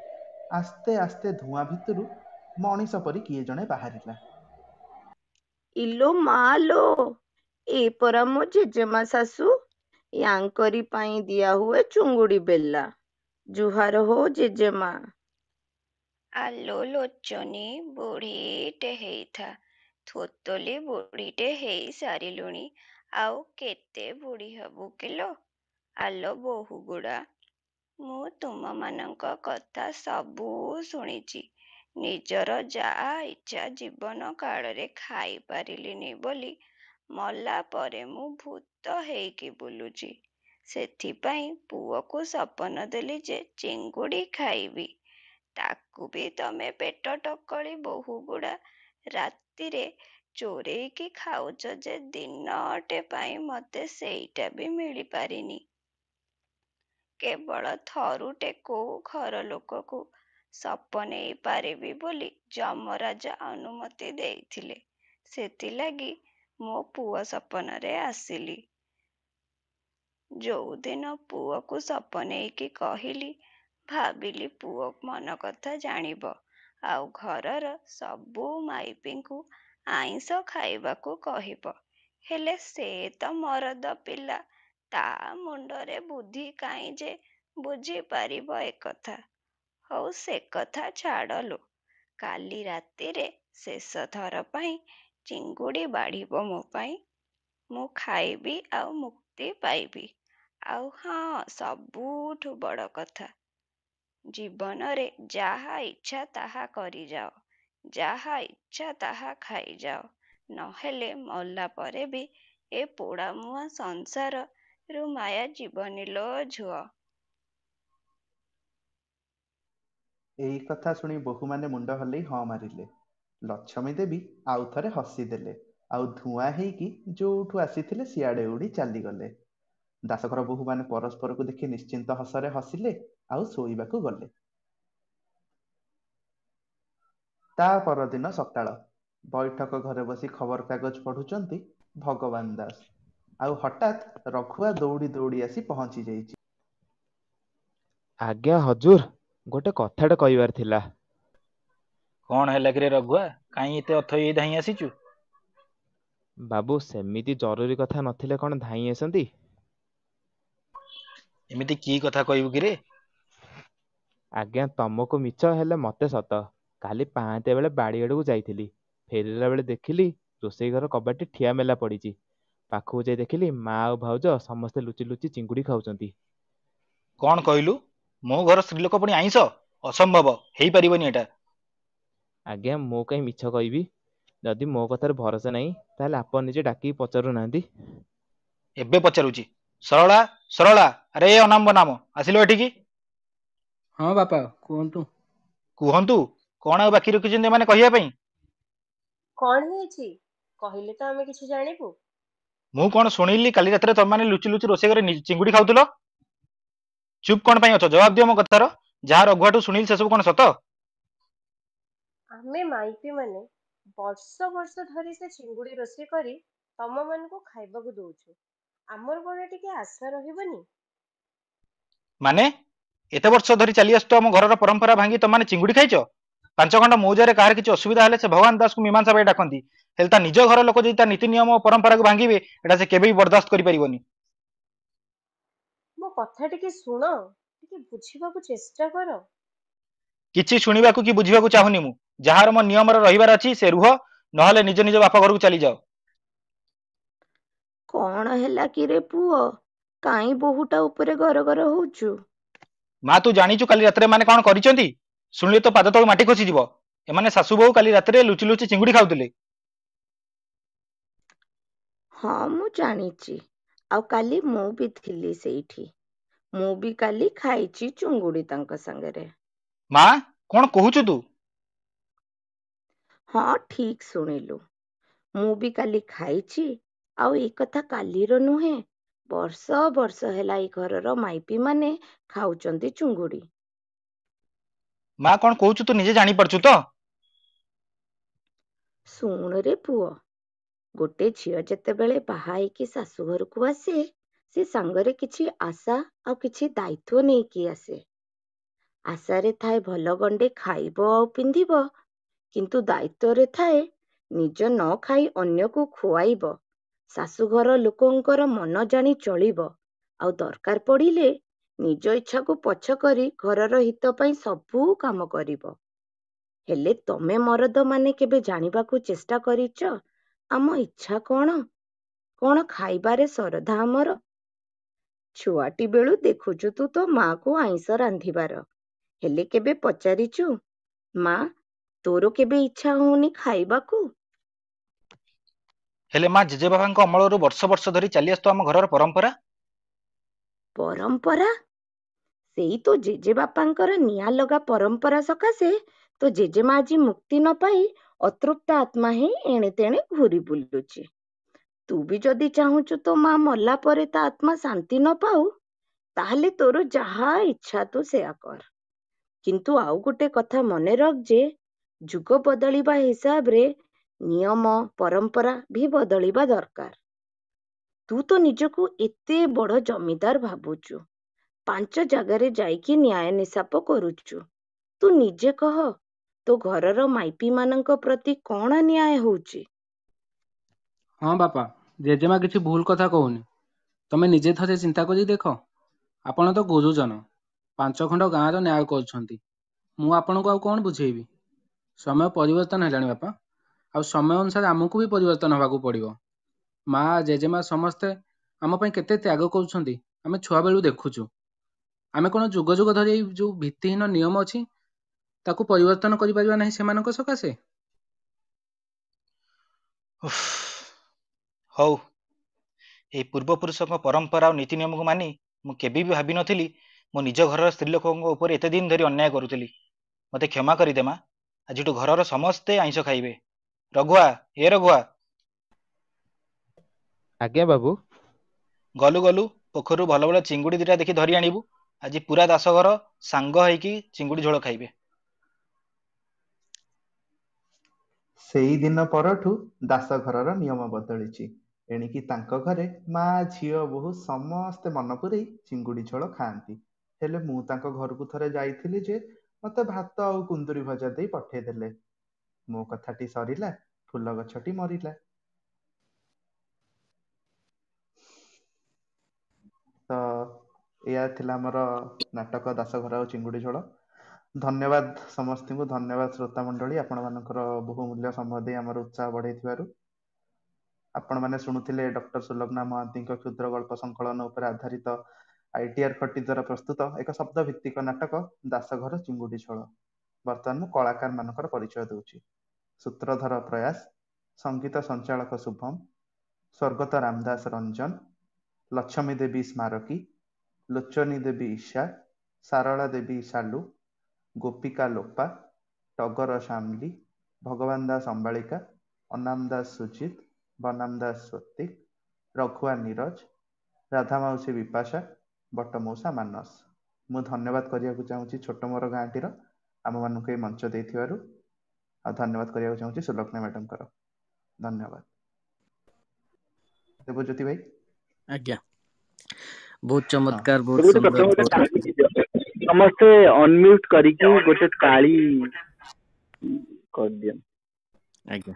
ଆସ୍ତେ ଆସ୍ତେ ଧୂଆଁ ଭିତରୁ ମଣିଷ ପରି କିଏ ଜଣେ ବାହାରିଲା। ଇଲୋ ମାଲୋ, ଏ ପରା ମୋ ଜେଜେମା ଶାଶୁ। ୟାଙ୍କରି ପାଇଁ ଦିଆ ହୁଏ ଚୁଙ୍ଗୁଡି ବେଲା। ଜୁହାର ହୋ ଜେଜେମା। ଆଲୋ ଲୋଚନୀ, ବୁଢ଼ୀଟେ ହେଇଥା। ଥୋତଲି ବୁଢ଼ୀଟେ ହେଇ ସାରିଲୁଣି, ଆଉ କେତେ ବୁଢ଼ୀ ହବୁ କିଲୋ? ଆଲୋ ବୋହୂଗୁଡ଼ା, ମୁଁ ତୁମମାନଙ୍କ କଥା ସବୁ ଶୁଣିଛି। ନିଜର ଯାହା ଇଚ୍ଛା ଜୀବନ କାଳରେ ଖାଇ ପାରିଲିନି ବୋଲି ମଲା ପରେ ମୁଁ ଭୂତ ହେଇକି ବୁଲୁଛି। ସେଥିପାଇଁ ପୁଅକୁ ସପନ ଦେଲି ଯେ ଚିଙ୍ଗୁଡ଼ି ଖାଇବି। ତାକୁ ବି ତମେ ପେଟ ଟକଳି ବୋହୂଗୁଡ଼ା ରାତିରେ ଚୋରେଇକି ଖାଉଛ ଯେ ଦିନଟେ ପାଇଁ ମତେ ସେଇଟା ବି ମିଳିପାରିନି। କେବଳ ଥରୁଟେ କୋଉ ଘର ଲୋକକୁ ସପନେଇ ପାରିବି ବୋଲି ଯମରାଜ ଅନୁମତି ଦେଇଥିଲେ। ସେଥିଲାଗି ମୋ ପୁଅ ସପନରେ ଆସିଲି। ଯୋଉଦିନ ପୁଅକୁ ସପନେଇକି କହିଲି, ଭାବିଲି ପୁଅ ମନ କଥା ଜାଣିବ, ଆଉ ଘରର ସବୁ ମାଇପିଙ୍କୁ ଆଇଁଷ ଖାଇବାକୁ କହିବ। ହେଲେ ସେ ତ ମରଦ ପିଲା, ତା ମୁଣ୍ଡରେ ବୁଦ୍ଧି କାହିଁ ଯେ ବୁଝିପାରିବ ଏକଥା। ହଉ ସେ କଥା ଛାଡ଼ଲୋ, କାଲି ରାତିରେ ଶେଷ ଥର ପାଇଁ ଚିଙ୍ଗୁଡ଼ି ବାଢ଼ିବ ମୋ ପାଇଁ। ମୁଁ ଖାଇବି ଆଉ ମୁକ୍ତି ପାଇବି। ଆଉ ହଁ, ସବୁଠୁ ବଡ଼ କଥା, ଜୀବନରେ ଯାହା ଇଚ୍ଛା ତାହା କରିଯାଅ, ଯାହା ଇଚ୍ଛା ତାହା ଖାଇଯାଅ, ନହେଲେ ମଲା ପରେ ବି ଏ ପୋଡ଼ାମୁହାଁ ସଂସାରରୁ ମାୟା ଯିବନି ଲୋ ଝୁଅ। ଏଇ କଥା ଶୁଣି ବୋହୂମାନେ ମୁଣ୍ଡ ହଲେଇ ହଁ ମାରିଲେ। ଲକ୍ଷ୍ମୀ ଦେବୀ ଆଉ ଥରେ ହସିଦେଲେ, ଆଉ ଧୂଆଁ ହେଇକି ଯୋଉଠୁ ଆସିଥିଲେ ସିଆଡ଼େ ଉଡ଼ି ଚାଲିଗଲେ। ଦାସଘର ବୋହୂମାନେ ପରସ୍ପରକୁ ଦେଖି ନିଶ୍ଚିନ୍ତ ହସରେ ହସିଲେ, ଆଉ ଶୋଇବାକୁ ଗଲେ। ତା ପରଦିନ ସକାଳ। ବୈଠକ ଘରେ ବସି ଖବରକାଗଜ ପଢ଼ୁଛନ୍ତି ଭଗବାନ ଦାସ। ଆଉ ହଠାତ୍ ରଘୁଆ ଦୌଡ଼ି ଦୌଡ଼ି ଆସି ପହଞ୍ଚି ଯାଇଛି। ଆଜ୍ଞା ହଜୁର, ଗୋଟେ କଥାଟେ କହିବାର ଥିଲା। କ'ଣ ହେଲା କିରେ ରଘୁଆ, କାହିଁ ଏତେ ଅଥଇ ହେଇ ଧାଇଁ ଆସିଛୁ? ବାବୁ, ସେମିତି ଜରୁରୀ କଥା ନଥିଲେ କ'ଣ ଧାଇଁ ଆସନ୍ତି? ଏମିତି କି କଥା କହିବୁ କିରେ? ଆଜ୍ଞା, ତମକୁ ମିଛ ହେଲେ ମତେ ସତ। କାଲି ପାହାନ୍ତିଆ ବେଳେ ବାଡ଼ି ଆଡ଼କୁ ଯାଇଥିଲି। ଫେରିଲା ବେଳେ ଦେଖିଲି ରୋଷେଇ ଘର କବାଟଟି ଠିଆ ମେଲା ପଡ଼ିଛି। ପାଖକୁ ଯାଇ ଦେଖିଲି ମା ଆଉ ଭାଉଜ ସମସ୍ତେ ଲୁଚି ଲୁଚି ଚିଙ୍ଗୁଡ଼ି ଖାଉଛନ୍ତି। କ'ଣ କହିଲୁ? ମୋ ଘର ସ୍ତ୍ରୀଲୋକ ପୁଣି ଆଇଁଷ? ଅସମ୍ଭବ, ହେଇପାରିବନି ଏଟା। ଆଜ୍ଞା, ମୁଁ କାହିଁ ମିଛ କହିବି? ଯଦି ମୋ କଥାରେ ଭରସା ନାହିଁ, ତାହେଲେ ଆପଣ ନିଜେ ଡାକିକି ପଚାରୁନାହାନ୍ତି। ଏବେ ପଚାରୁଛି। ସରଳା, ସରଳା, ଆରେ ଏ ଅନାମ ବନାମ, ଆସିଲ ଏଠିକି। ହଁ ବାପା, କୁହନ୍ତୁ। କୁହନ୍ତୁ, କ'ଣ ଆଉ ବାକି ରଖିଛନ୍ତି ଏମାନେ କହିବା ପାଇଁ? କ'ଣ ହେଇଛି? କହିଲେ ତ ଆମେ କିଛି ଜାଣିବୁ। ମୁଁ କ'ଣ ଶୁଣିଲି କାଲି ରାତିରେ ତମମାନେ ଲୁଚି ଲୁଚି ରୋଷେଇ ଘରେ ଚିଙ୍ଗୁଡ଼ି ଖାଉଥିଲ? ଚୁପ୍ କ'ଣ ପାଇଁ ଅଛ? ଜବାବ ଦିଅ ମୋ କଥାର। ଯାହା ରଘୁଆଠୁ ଶୁଣିଲି ସେସବୁ କ'ଣ ସତ? ଆମେ ମାଇପିମାନେ ବର୍ଷ ବର୍ଷ ଧରି ସେ ଚିଙ୍ଗୁଡ଼ି ରୋଷେଇ କରି ତମମାନଙ୍କୁ ଖାଇବାକୁ ଦଉଛୁ। ଆମର କ'ଣ ଟିକେ ଆଶା ରହିବନି? ମାନେ, ଏତେ ବର୍ଷ ଧରି ଚାଲି ଆସୁଛ ଆମ ଘରର ପରମ୍ପରା ଭାଙ୍ଗି ତମମାନେ ଚିଙ୍ଗୁଡ଼ି ଖାଇଛ? 5 ଖଣ୍ଡ ମୌଜାରେ କାହାର କିଛି ଅସୁବିଧା ହେଲେ ସେ ଭଗବାନ ଦାସକୁ ମୀମାଂସା ପାଇଁ ଡାକନ୍ତି। ହେଲେ ତା ନିଜ ଘର ଲୋକ ଯଦି ତା ନୀତି ନିୟମ ଓ ପରମ୍ପରାକୁ ଭାଙ୍ଗିବେ, ଏଟା ସେ କେବେ ବି ବରଦାସ୍ତ କରିପାରିବନି। ମୋ କଥା ଟିକେ ଶୁଣ, ଟିକେ ବୁଝିବାକୁ ଚେଷ୍ଟା କର। କିଛି ଶୁଣିବାକୁ କି ବୁଝିବାକୁ ଚାହୁଁନି ମୁଁ। ଯାହାର ମୋ ନିୟମରେ ରହିବାର ଅଛି ସେ ରୁହ, ନହେଲେ ନିଜ ନିଜ ବାପ ଘରକୁ ଚାଲିଯାଅ। କ'ଣ ହେଲା କିରେ ପୁଅ? କାହିଁ ବୋହୂଟା ଉପରେ ଗରଗର ହଉଛୁ? ମା, ତୁ ଜାଣିଛୁ କାଲି ରାତିରେ ମାନେ କ'ଣ କରିଛନ୍ତି? ଶୁଣିଲେ ତ ପାଦ ତଳୁ ମାଟି ଖସିଯିବ। ଏମାନେ ଶାଶୁ ବୋହୂ କାଲି ରାତିରେ ଲୁଚି ଲୁଚି ଚିଙ୍ଗୁଡି ଖାଉଥିଲେ। ହଁ ମୁଁ ଜାଣିଛି। ଆଉ କାଲି ମୁଁ ବି ଥିଲି ସେଇଠି। ମୁଁ ବି କାଲି ଖାଇଛି ଚୁଙ୍ଗୁଡି ତାଙ୍କ ସାଙ୍ଗରେ। ମା, କଣ କହୁଛୁ ତୁ? ହଁ ଠିକ ଶୁଣିଲୁ। ମୁଁ ବି କାଲି ଖାଇଛି। ଆଉ ଏ କଥା କାଲିର ନୁହେଁ। ବର୍ଷ ବର୍ଷ ହେଲା ଏଇ ଘରର ମାଇପି ମାନେ ଖାଉଛନ୍ତି ଚୁଙ୍ଗୁଡି। ମା, କଣ କହୁଛୁ ତୁ ନିଜେ ଜାଣିପାରୁଛୁ ତ? ଶୁଣରେ ପୁଅ, ଗୋଟେ ଝିଅ ଯେତେବେଳେ ବାହା ହେଇକି ଶାଶୁ ଘରକୁ ଆସେ, ସେ ସାଙ୍ଗରେ କିଛି ଆଶା ଆଉ କିଛି ଦାୟିତ୍ୱ ନେଇକି ଆସେ। ଆଶାରେ ଥାଏ ଭଲ ଗଣ୍ଡେ ଖାଇବ ଆଉ ପିନ୍ଧିବ, କିନ୍ତୁ ଦାୟିତ୍ୱରେ ଥାଏ ନିଜ ନ ଖାଇ ଅନ୍ୟକୁ ଖୁଆଇବ, ଶାଶୁଘର ଲୋକଙ୍କର ମନ ଜାଣି ଚଳିବ, ଆଉ ଦରକାର ପଡ଼ିଲେ ନିଜ ଇଚ୍ଛାକୁ ପଛ କରି ଘରର ହିତ ପାଇଁ ସବୁ କାମ କରିବ। ହେଲେ ତମେ ମରଦମାନେ କେବେ ଜାଣିବାକୁ ଚେଷ୍ଟା କରିଛ ଆମ ଇଚ୍ଛା କଣ? କଣ ଖାଇବାରେ ଶ୍ରଦ୍ଧା ଆମର? ଛୁଆଟି ବେଳୁ ଦେଖୁଛୁ ତୁ ତୋ ମାକୁ ଆଇଁଷ ରାନ୍ଧିବାର। ହେଲେ କେବେ ପଚାରିଛୁ, ମା, ତୋର କେବେ ଇଚ୍ଛା ହଉନି ଖାଇବାକୁ? ହେଲେ ମା, ଜେଜେବାବାଙ୍କ ଅମଳରୁ ବର୍ଷ ବର୍ଷ ଧରି ଚାଲି ଆସୁଥିବା ଆମ ଘରର ପରମ୍ପରା। ପରମ୍ପରା? ସେଇ ତୋ ଜେଜେବାପାଙ୍କର ନିଆଁ ଲଗା ପରମ୍ପରା ସକାଶେ ତୋ ଜେଜେମା ଆଜି ମୁକ୍ତି ନ ପାଇ ଅତୃପ୍ତ ଆତ୍ମା ହେଇ ଏଣେ ତେଣେ ଘୂରି ବୁଲୁଛି। ତୁ ବି ଯଦି ଚାହୁଁଛୁ ତୋ ମା ମଲା ପରେ ତା ଆତ୍ମା ଶାନ୍ତି ନ ପାଉ, ତାହେଲେ ତୋର ଯାହା ଇଚ୍ଛା ତୁ ସେୟା କର। କିନ୍ତୁ ଆଉ ଗୋଟେ କଥା ମନେ ରଖ ଯେ ଯୁଗ ବଦଳିବା ହିସାବରେ ନିୟମ ପରମ୍ପରା ବି ବଦଳିବା ଦରକାର। ତୁ ତ ନିଜକୁ ଏତେ ବଡ଼ ଜମିଦାର ଭାବୁଛୁ, 5 ଜାଗାରେ ଯାଇକି ନ୍ୟାୟ ନିଶାପ କରୁଛୁ। ତୁ ନିଜେ କହ, ତୋ ଘରର ମାଇପି ମାନଙ୍କ ପ୍ରତି କଣ ନ୍ୟାୟ ହଉଛି? ହଁ ବାପା, ଜେଜେମା କିଛି ଭୁଲ କଥା କହୁନି। ତମେ ନିଜେ ଥରେ ଚିନ୍ତା କରି ଦେଖ। ଆପଣ ତ ଗୁରୁଜନ, 5 ଖଣ୍ଡ ଗାଁର ନ୍ୟାୟ କରୁଛନ୍ତି। ମୁଁ ଆପଣଙ୍କୁ ଆଉ କଣ ବୁଝେଇବି? ସମୟ ପରିବର୍ତ୍ତନ ହେଲାଣି ବାପା, ଆଉ ସମୟ ଅନୁସାରେ ଆମକୁ ବି ପରିବର୍ତ୍ତନ ହେବାକୁ ପଡ଼ିବ। ମା, ଜେଜେମା ସମସ୍ତେ ଆମ ପାଇଁ କେତେ ତ୍ୟାଗ କରୁଛନ୍ତି ଆମେ ଛୁଆବେଳୁ ଦେଖୁଛୁ। ଆମେ କଣ ଯୁଗ ଯୁଗ ଧରି ଏଇ ଯୋଉ ଭିତ୍ତିହୀନ ନିୟମ ଅଛି ତାକୁ ପରିବର୍ତ୍ତନ କରିପାରିବା ନାହିଁ ସେମାନଙ୍କ ସକାଶେ? ହଉ, ଏହି ପୂର୍ବପୁରୁଷଙ୍କ ପରମ୍ପରା ଓ ନୀତି ନିୟମକୁ ମାନି ମୁଁ କେବେ ବି ଭାବିନଥିଲି ମୋ ନିଜ ଘରର ସ୍ତ୍ରୀ ଲୋକଙ୍କ ଉପରେ ଏତେ ଦିନ ଧରି ଅନ୍ୟାୟ କରୁଥିଲି। ମୋତେ କ୍ଷମା କରିଦେ ମା। ଆଜିଠୁ ଘରର ସମସ୍ତେ ଆଇଁଷ ଖାଇବେ। ରଘୁଆ, ଏ ରଘୁଆ, ଆଜ୍ଞା ବାବୁ। ଗଲୁ ଗଲୁ ପୋଖରୀରୁ ଭଲ ଭଲ ଚିଙ୍ଗୁଡ଼ି 2ଟା ଦେଖି ଧରି ଆଣିବୁ। ଆଜି ପୁରା ଦାସଘର ସାଙ୍ଗ ହେଇକି ଚିଙ୍ଗୁଡ଼ି ଝୋଳ ଖାଇବେ। ସେଇ ଦିନ ପରଠୁ ଦାସ ଘରର ନିୟମ ବଦଳିଛି। ଏଣିକି ତାଙ୍କ ଘରେ ମା, ଝିଅ, ବୋହୂ ସମସ୍ତେ ମନ ପୂରେଇ ଚିଙ୍ଗୁଡ଼ି ଝୋଳ ଖାଆନ୍ତି। ହେଲେ ମୁଁ ତାଙ୍କ ଘରକୁ ଥରେ ଯାଇଥିଲି ଯେ ମତେ ଭାତ ଆଉ କୁନ୍ଦୁରି ଭଜା ଦେଇ ପଠେଇଦେଲେ। ମୋ କଥାଟି ସରିଲା, ଫୁଲ ଗଛଟି ମରିଲା। ତ ଏଇଆ ଥିଲା ଆମର ନାଟକ ଦାସଘର ଆଉ ଚିଙ୍ଗୁଡ଼ି ଝୋଳ। ଧନ୍ୟବାଦ ସମସ୍ତଙ୍କୁ, ଧନ୍ୟବାଦ ଶ୍ରୋତା ମଣ୍ଡଳୀ, ଆପଣମାନଙ୍କର ବହୁମୂଲ୍ୟ ସମୟ ଦେଇ ଆମର ଉତ୍ସାହ ବଢ଼େଇଥିବାରୁ। ଆପଣମାନେ ଶୁଣୁଥିଲେ ଡକ୍ଟର ସୁଲଗ୍ନା ମହାନ୍ତିଙ୍କ କ୍ଷୁଦ୍ର ଗଳ୍ପ ସଂକଳନ ଉପରେ ଆଧାରିତ ITR ଖଟି ଦ୍ୱାରା ପ୍ରସ୍ତୁତ ଏକ ଶବ୍ଦ ଭିତ୍ତିକ ନାଟକ ଦାସଘର ଚିଙ୍ଗୁଡ଼ି ଝୋଳ। ବର୍ତ୍ତମାନ ମୁଁ କଳାକାର ମାନଙ୍କର ପରିଚୟ ଦେଉଛି। ସୂତ୍ରଧର ପ୍ରୟାସ, ସଙ୍ଗୀତ ସଞ୍ଚାଳକ ଶୁଭମ, ସ୍ୱର୍ଗତ ରାମଦାସ ରଞ୍ଜନ, ଲକ୍ଷ୍ମୀ ଦେବୀ ସ୍ମାରକୀ, ଲୋଚନୀ ଦେବୀ ଇଶା, ସାରଳା ଦେବୀ ସାଲୁ, ଗୋପିକା ଲୋପା, ଟଗର ଶ୍ୟାମଲି, ଭଗବାନ ଦାସ ଅମ୍ବାଳିକା, ଅନାମ ଦାସ ସୁଜିତ, ବନାମ ଦାସ ସ୍ୱତିକ, ରଘୁଆ ନିରଜ, ରାଧାମାଉସୀ ବିପାଶା, ବଟମଉସା ମାନସ। ମୁଁ ଧନ୍ୟବାଦ କରିବାକୁ ଚାହୁଁଛି ଛୋଟ ମୋର ଗାଁଟିର ଆମମାନଙ୍କୁ ଏ ମଞ୍ଚ ଦେଇଥିବାରୁ, ଆଉ ଧନ୍ୟବାଦ କରିବାକୁ ଚାହୁଁଛି ସୁଲଗ୍ନା ମ୍ୟାଡମଙ୍କର। ଧନ୍ୟବାଦ। ଦେବଜ୍ୟୋତି ଭାଇ। ଆଜ୍ଞା, ବହୁତ ହଁ, ଚମତ୍କାର, ବହୁତ ଗୋଟେ ସୁନ୍ଦର, ପ୍ରଥମେ ଗୋଟେ ବହୁତ ତାଳି ଦିଅ। ସମସ୍ତେ ଅନମ୍ୟୁଟ କରିକି ଗୋଟେ ତାଳି କରିଦିଅ। ଆଜ୍ଞା।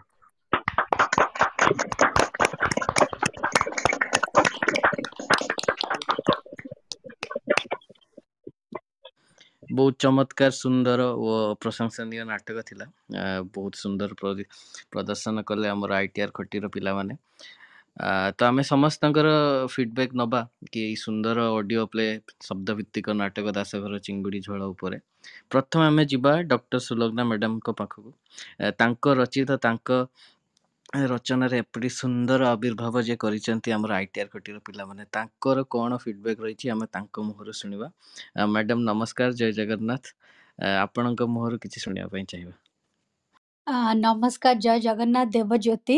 ବହୁତ ଚମତ୍କାର, ସୁନ୍ଦର ଓ ପ୍ରଶଂସନୀୟ ନାଟକ ଥିଲା। ବହୁତ ସୁନ୍ଦର ପ୍ରଦର୍ଶନ କଲେ ଆମର ITR ଖଟିର ପିଲାମାନେ। ତ ଆମେ ସମସ୍ତଙ୍କର ଫିଡବ୍ୟାକ୍ ନବା କି ଏଇ ସୁନ୍ଦର ଅଡିଓ ପ୍ଲେ ଶବ୍ଦଭିତ୍ତିକ ନାଟକ ଦାସଘର ଚିଙ୍ଗୁଡ଼ି ଝୋଳ ଉପରେ। ପ୍ରଥମେ ଆମେ ଯିବା ଡକ୍ଟର ସୁଲଗ୍ନା ମ୍ୟାଡ଼ାମଙ୍କ ପାଖକୁ। ତାଙ୍କ ରଚିତ ତାଙ୍କ ରଚନାରେ ଏପରି ସୁନ୍ଦର ଆବିର୍ଭାବ ଯେ କରିଛନ୍ତି ଆମର ITR ଖଟିର ପିଲାମାନେ, ତାଙ୍କର କ'ଣ ଫିଡବ୍ୟାକ୍ ରହିଛି ଆମେ ତାଙ୍କ ମୁହଁରୁ ଶୁଣିବା। ମ୍ୟାଡ଼ାମ ନମସ୍କାର, ଜୟ ଜଗନ୍ନାଥ। ଆପଣଙ୍କ ମୁହଁରୁ କିଛି ଶୁଣିବା ପାଇଁ ଚାହିଁବା। ନମସ୍କାର, ଜୟ ଜଗନ୍ନାଥ ଦେବଜ୍ୟୋତି।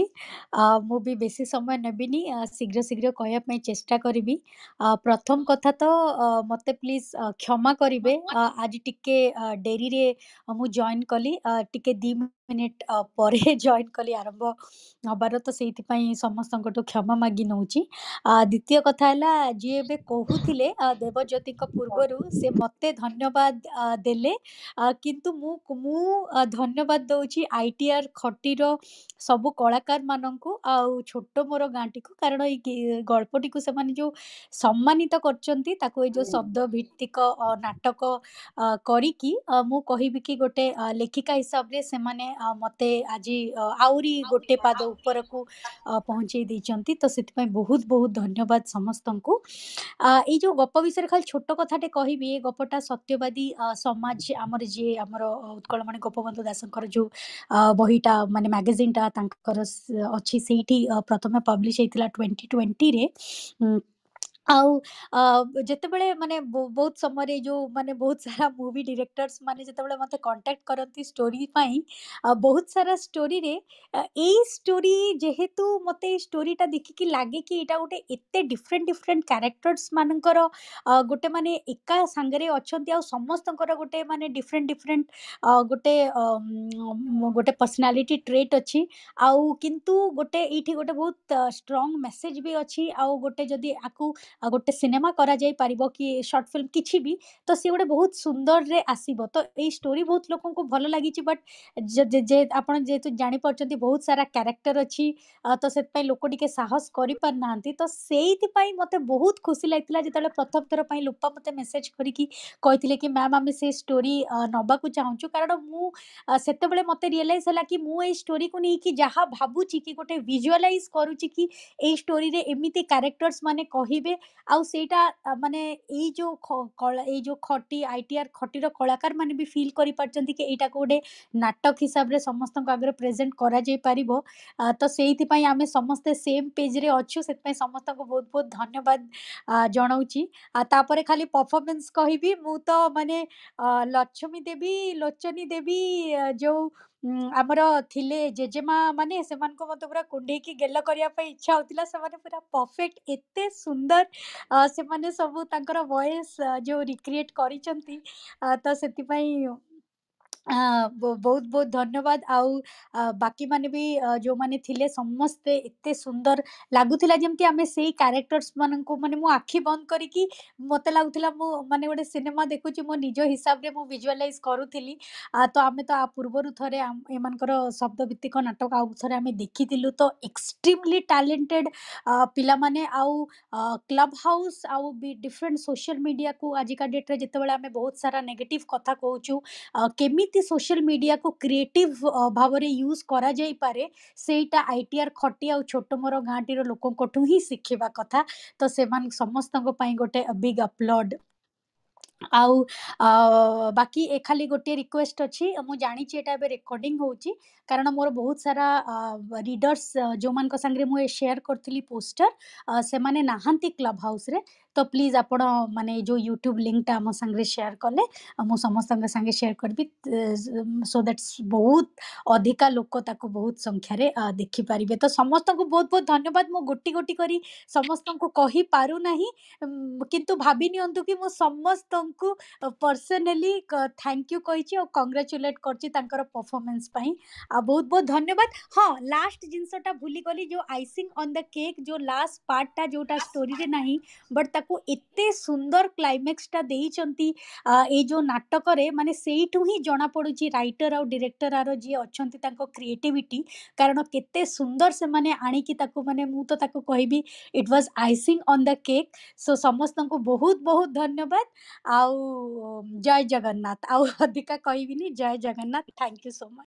ମୁଁ ବି ବେଶୀ ସମୟ ନେବିନି, ଶୀଘ୍ର ଶୀଘ୍ର କହିବା ପାଇଁ ଚେଷ୍ଟା କରିବି। ପ୍ରଥମ କଥା ତ ମୋତେ ପ୍ଲିଜ୍ କ୍ଷମା କରିବେ, ଆଜି ଟିକେ ଡେରିରେ ମୁଁ ଜଏନ୍ କଲି, ଟିକେ 2 ମିନିଟ୍ ପରେ ଜଏନ୍ କଲି ଆରମ୍ଭ ହବାର, ତ ସେଇଥିପାଇଁ ସମସ୍ତଙ୍କଠୁ କ୍ଷମା ମାଗି ନେଉଛି। ଦ୍ୱିତୀୟ କଥା ହେଲା, ଯିଏ ଏବେ କହୁଥିଲେ ଦେବଜ୍ୟୋତିଙ୍କ ପୂର୍ବରୁ, ସେ ମୋତେ ଧନ୍ୟବାଦ ଦେଲେ, କିନ୍ତୁ ମୁଁ ଧନ୍ୟବାଦ ଦେଉଛି ITR ଖଟିର ସବୁ କଳାକାରମାନଙ୍କୁ ଆଉ ଛୋଟ ମୋର ଗାଁଟିକୁ, କାରଣ ଏଇ ଗଳ୍ପଟିକୁ ସେମାନେ ଯେଉଁ ସମ୍ମାନିତ କରିଛନ୍ତି, ତାକୁ ଏଇ ଯେଉଁ ଶବ୍ଦ ଭିତ୍ତିକ ନାଟକ କରିକି, ମୁଁ କହିବି କି ଗୋଟେ ଲେଖିକା ହିସାବରେ ସେମାନେ ମୋତେ ଆଜି ଆହୁରି ଗୋଟେ ପାଦ ଉପରକୁ ପହଞ୍ଚେଇ ଦେଇଛନ୍ତି, ତ ସେଥିପାଇଁ ବହୁତ ବହୁତ ଧନ୍ୟବାଦ ସମସ୍ତଙ୍କୁ। ଏଇ ଯେଉଁ ଗପ ବିଷୟରେ ଖାଲି ଛୋଟ କଥାଟେ କହିବି, ଏ ଗପଟା ସତ୍ୟବାଦୀ ସମାଜ, ଆମର ଯିଏ ଆମର ଉତ୍କଳମଣି ଗୋପବନ୍ଧୁ ଦାସଙ୍କର ଯେଉଁ ବହିଟା ମାନେ ମ୍ୟାଗାଜିନ୍ଟା ତାଙ୍କର ଅଛି, ସେଇଠି ପ୍ରଥମେ ପବ୍ଲିଶ ହେଇଥିଲା 2020ରେ। ଆଉ ଯେତେବେଳେ ମାନେ ବହୁତ ସମୟରେ ଯେଉଁ ମାନେ ବହୁତ ସାରା ମୁଭି ଡିରେକ୍ଟର୍ସ ମାନେ ଯେତେବେଳେ ମୋତେ କଣ୍ଟାକ୍ଟ କରନ୍ତି ଷ୍ଟୋରି ପାଇଁ, ବହୁତ ସାରା ଷ୍ଟୋରିରେ ଏଇ ଷ୍ଟୋରି ଯେହେତୁ ମୋତେ ଏଇ ଷ୍ଟୋରିଟା ଦେଖିକି ଲାଗେ କି ଏଇଟା ଗୋଟେ ଏତେ ଡିଫରେଣ୍ଟ କ୍ୟାରେକ୍ଟର୍ସ ମାନଙ୍କର ଗୋଟେ ମାନେ ଏକା ସାଙ୍ଗରେ ଅଛନ୍ତି, ଆଉ ସମସ୍ତଙ୍କର ଗୋଟେ ମାନେ ଡିଫରେଣ୍ଟ ଗୋଟେ ପର୍ସନାଲିଟି ଟ୍ରେଟ୍ ଅଛି, ଆଉ କିନ୍ତୁ ଗୋଟେ ଏଇଠି ଗୋଟେ ବହୁତ ଷ୍ଟ୍ରଙ୍ଗ ମେସେଜ ବି ଅଛି, ଆଉ ଗୋଟେ ଯଦି ଆକୁ ଗୋଟେ ସିନେମା କରାଯାଇ ପାରିବ କି ସର୍ଟ ଫିଲ୍ମ କିଛି ବି, ତ ସେ ଗୋଟେ ବହୁତ ସୁନ୍ଦରରେ ଆସିବ। ତ ଏଇ ଷ୍ଟୋରି ବହୁତ ଲୋକଙ୍କୁ ଭଲ ଲାଗିଛି, ବଟ୍ ଆପଣ ଯେହେତୁ ଜାଣିପାରୁଛନ୍ତି ବହୁତ ସାରା କ୍ୟାରେକ୍ଟର ଅଛି, ତ ସେଥିପାଇଁ ଲୋକ ଟିକେ ସାହସ କରିପାରୁନାହାନ୍ତି। ତ ସେଇଥିପାଇଁ ମୋତେ ବହୁତ ଖୁସି ଲାଗିଥିଲା ଯେତେବେଳେ ପ୍ରଥମ ଥର ପାଇଁ ଲୋପା ମୋତେ ମେସେଜ କରିକି କହିଥିଲେ କି ମ୍ୟାମ୍ ଆମେ ସେ ଷ୍ଟୋରି ନେବାକୁ ଚାହୁଁଛୁ, କାରଣ ମୁଁ ସେତେବେଳେ ମୋତେ ରିଏଲାଇଜ୍ ହେଲା କି ମୁଁ ଏଇ ଷ୍ଟୋରିକୁ ନେଇକି ଯାହା ଭାବୁଛି କି ଗୋଟେ ଭିଜୁଆଲାଇଜ୍ କରୁଛି କି ଏଇ ଷ୍ଟୋରିରେ ଏମିତି କ୍ୟାରେକ୍ଟର୍ସ ମାନେ କହିବେ, ଆଉ ସେଇଟା ମାନେ ଏଇ ଯେଉଁ ଖଟି ITR ଖଟିର କଳାକାର ମାନେ ବି ଫିଲ୍ କରିପାରୁଛନ୍ତି କି ଏଇଟାକୁ ଗୋଟେ ନାଟକ ହିସାବରେ ସମସ୍ତଙ୍କ ଆଗରେ ପ୍ରେଜେଣ୍ଟ କରାଯାଇପାରିବ। ତ ସେଇଥିପାଇଁ ଆମେ ସମସ୍ତେ ସେମ୍ ପେଜ୍ରେ ଅଛୁ, ସେଥିପାଇଁ ସମସ୍ତଙ୍କୁ ବହୁତ ବହୁତ ଧନ୍ୟବାଦ ଜଣାଉଛି। ତାପରେ ଖାଲି ପରଫର୍ମାନ୍ସ କହିବି, ମୁଁ ତ ମାନେ ଲକ୍ଷ୍ମୀ ଦେବୀ ଲୋଚନୀ ଦେବୀ ଯେଉଁ ଆମର ଥିଲେ ଜେଜେମା ମାନେ, ସେମାନଙ୍କୁ ମୋତେ ପୁରା କୁଣ୍ଡେଇକି ଗେଲ କରିବା ପାଇଁ ଇଚ୍ଛା ହେଉଥିଲା। ସେମାନେ ପୁରା ପରଫେକ୍ଟ, ଏତେ ସୁନ୍ଦର ସେମାନେ ସବୁ ତାଙ୍କର ଭଏସ୍ ଯେଉଁ ରିକ୍ରିଏଟ୍ କରିଛନ୍ତି, ତ ସେଥିପାଇଁ ବହୁତ ବହୁତ ଧନ୍ୟବାଦ। ଆଉ ବାକିମାନେ ବି ଯେଉଁମାନେ ଥିଲେ ସମସ୍ତେ ଏତେ ସୁନ୍ଦର ଲାଗୁଥିଲା, ଯେମିତି ଆମେ ସେଇ କ୍ୟାରେକ୍ଟର୍ସ ମାନଙ୍କୁ ମାନେ ମୁଁ ଆଖି ବନ୍ଦ କରିକି ମୋତେ ଲାଗୁଥିଲା ମୁଁ ମାନେ ଗୋଟେ ସିନେମା ଦେଖୁଛି, ମୋ ନିଜ ହିସାବରେ ମୁଁ ଭିଜୁଆଲାଇଜ୍ କରୁଥିଲି। ତ ଆମେ ତ ପୂର୍ବରୁ ଥରେ ଏମାନଙ୍କର ଶବ୍ଦଭିତ୍ତିକ ନାଟକ ଆଉ ଥରେ ଆମେ ଦେଖିଥିଲୁ, ତ ଏକ୍ସଟ୍ରିମଲି ଟ୍ୟାଲେଣ୍ଟେଡ୍ ପିଲାମାନେ। ଆଉ କ୍ଲବ୍ ହାଉସ୍ ଆଉ ବି ଡିଫରେଣ୍ଟ ସୋସିଆଲ ମିଡ଼ିଆକୁ ଆଜିକା ଡେଟ୍ରେ ଯେତେବେଳେ ଆମେ ବହୁତ ସାରା ନେଗେଟିଭ୍ କଥା କହୁଛୁ, କେମିତି ସୋସିଆଲ ମିଡ଼ିଆକୁ କ୍ରିଏଟିଭ୍ ଭାବରେ ୟୁଜ୍ କରାଯାଇପାରେ, ସେଇଟା ITR ଖଟି ଆଉ ଛୋଟ ମୋର ଗାଁଟିର ଲୋକଙ୍କଠୁ ହିଁ ଶିଖିବା କଥା। ତ ସେମାନେ ସମସ୍ତଙ୍କ ପାଇଁ ଗୋଟେ ବିଗ୍ ଅପ୍ଲଡ୍। ଆଉ ବାକି ଖାଲି ଗୋଟିଏ ରିକ୍ୱେଷ୍ଟ ଅଛି, ମୁଁ ଜାଣିଛି ଏଇଟା ଏବେ ରେକର୍ଡ଼ିଂ ହେଉଛି, କାରଣ ମୋର ବହୁତ ସାରା ରିଡର୍ସ ଯେଉଁମାନଙ୍କ ସାଙ୍ଗରେ ମୁଁ ସେୟାର କରିଥିଲି ପୋଷ୍ଟର, ସେମାନେ ନାହାନ୍ତି କ୍ଲବ୍ ହାଉସ୍ରେ। ତ ପ୍ଲିଜ୍ ଆପଣ ମାନେ ଯେଉଁ ୟୁଟ୍ୟୁବ୍ ଲିଙ୍କଟା ଆମ ସାଙ୍ଗରେ ସେୟାର କଲେ ମୁଁ ସମସ୍ତଙ୍କ ସାଙ୍ଗେ ସେୟାର କରିବି, ସୋ ଦ୍ୟାଟ୍ ବହୁତ ଅଧିକା ଲୋକ ତାକୁ ବହୁତ ସଂଖ୍ୟାରେ ଦେଖିପାରିବେ। ତ ସମସ୍ତଙ୍କୁ ବହୁତ ବହୁତ ଧନ୍ୟବାଦ। ମୁଁ ଗୋଟି ଗୋଟି କରି ସମସ୍ତଙ୍କୁ କହିପାରୁନାହିଁ, କିନ୍ତୁ ଭାବି ନିଅନ୍ତୁ କି ମୁଁ ସମସ୍ତଙ୍କୁ ପର୍ସନାଲି ଥ୍ୟାଙ୍କ ୟୁ କହିଛି ଆଉ କଂଗ୍ରାଚୁଲେଟ୍ କରୁଛି ତାଙ୍କର ପରଫର୍ମାନ୍ସ ପାଇଁ। ଆଉ ବହୁତ ବହୁତ ଧନ୍ୟବାଦ। ହଁ, ଲାଷ୍ଟ ଜିନିଷଟା ଭୁଲିଗଲି, ଯେଉଁ ଆଇସିଂ ଅନ୍ ଦ କେକ୍, ଯେଉଁ ଲାଷ୍ଟ ପାର୍ଟଟା ଯେଉଁଟା ଷ୍ଟୋରିରେ ନାହିଁ, ବଟ୍ ତାକୁ ଏତେ ସୁନ୍ଦର କ୍ଲାଇମ୍ୟାକ୍ସଟା ଦେଇଛନ୍ତି ଏଇ ଯେଉଁ ନାଟକରେ, ମାନେ ସେଇଠୁ ହିଁ ଜଣାପଡ଼ୁଛି ରାଇଟର ଆଉ ଡିରେକ୍ଟର ଆର ଯିଏ ଅଛନ୍ତି ତାଙ୍କ କ୍ରିଏଟିଭିଟି, କାରଣ କେତେ ସୁନ୍ଦର ସେମାନେ ଆଣିକି ତାକୁ ମାନେ ମୁଁ ତ ତାକୁ କହିବି it was icing on the cake. So ସମସ୍ତଙ୍କୁ ବହୁତ ବହୁତ ଧନ୍ୟବାଦ। ଆଉ ଜୟ ଜଗନ୍ନାଥ। ଆଉ ଅଧିକା କହିବିନି। ଜୟ Jagannath. Thank you so much.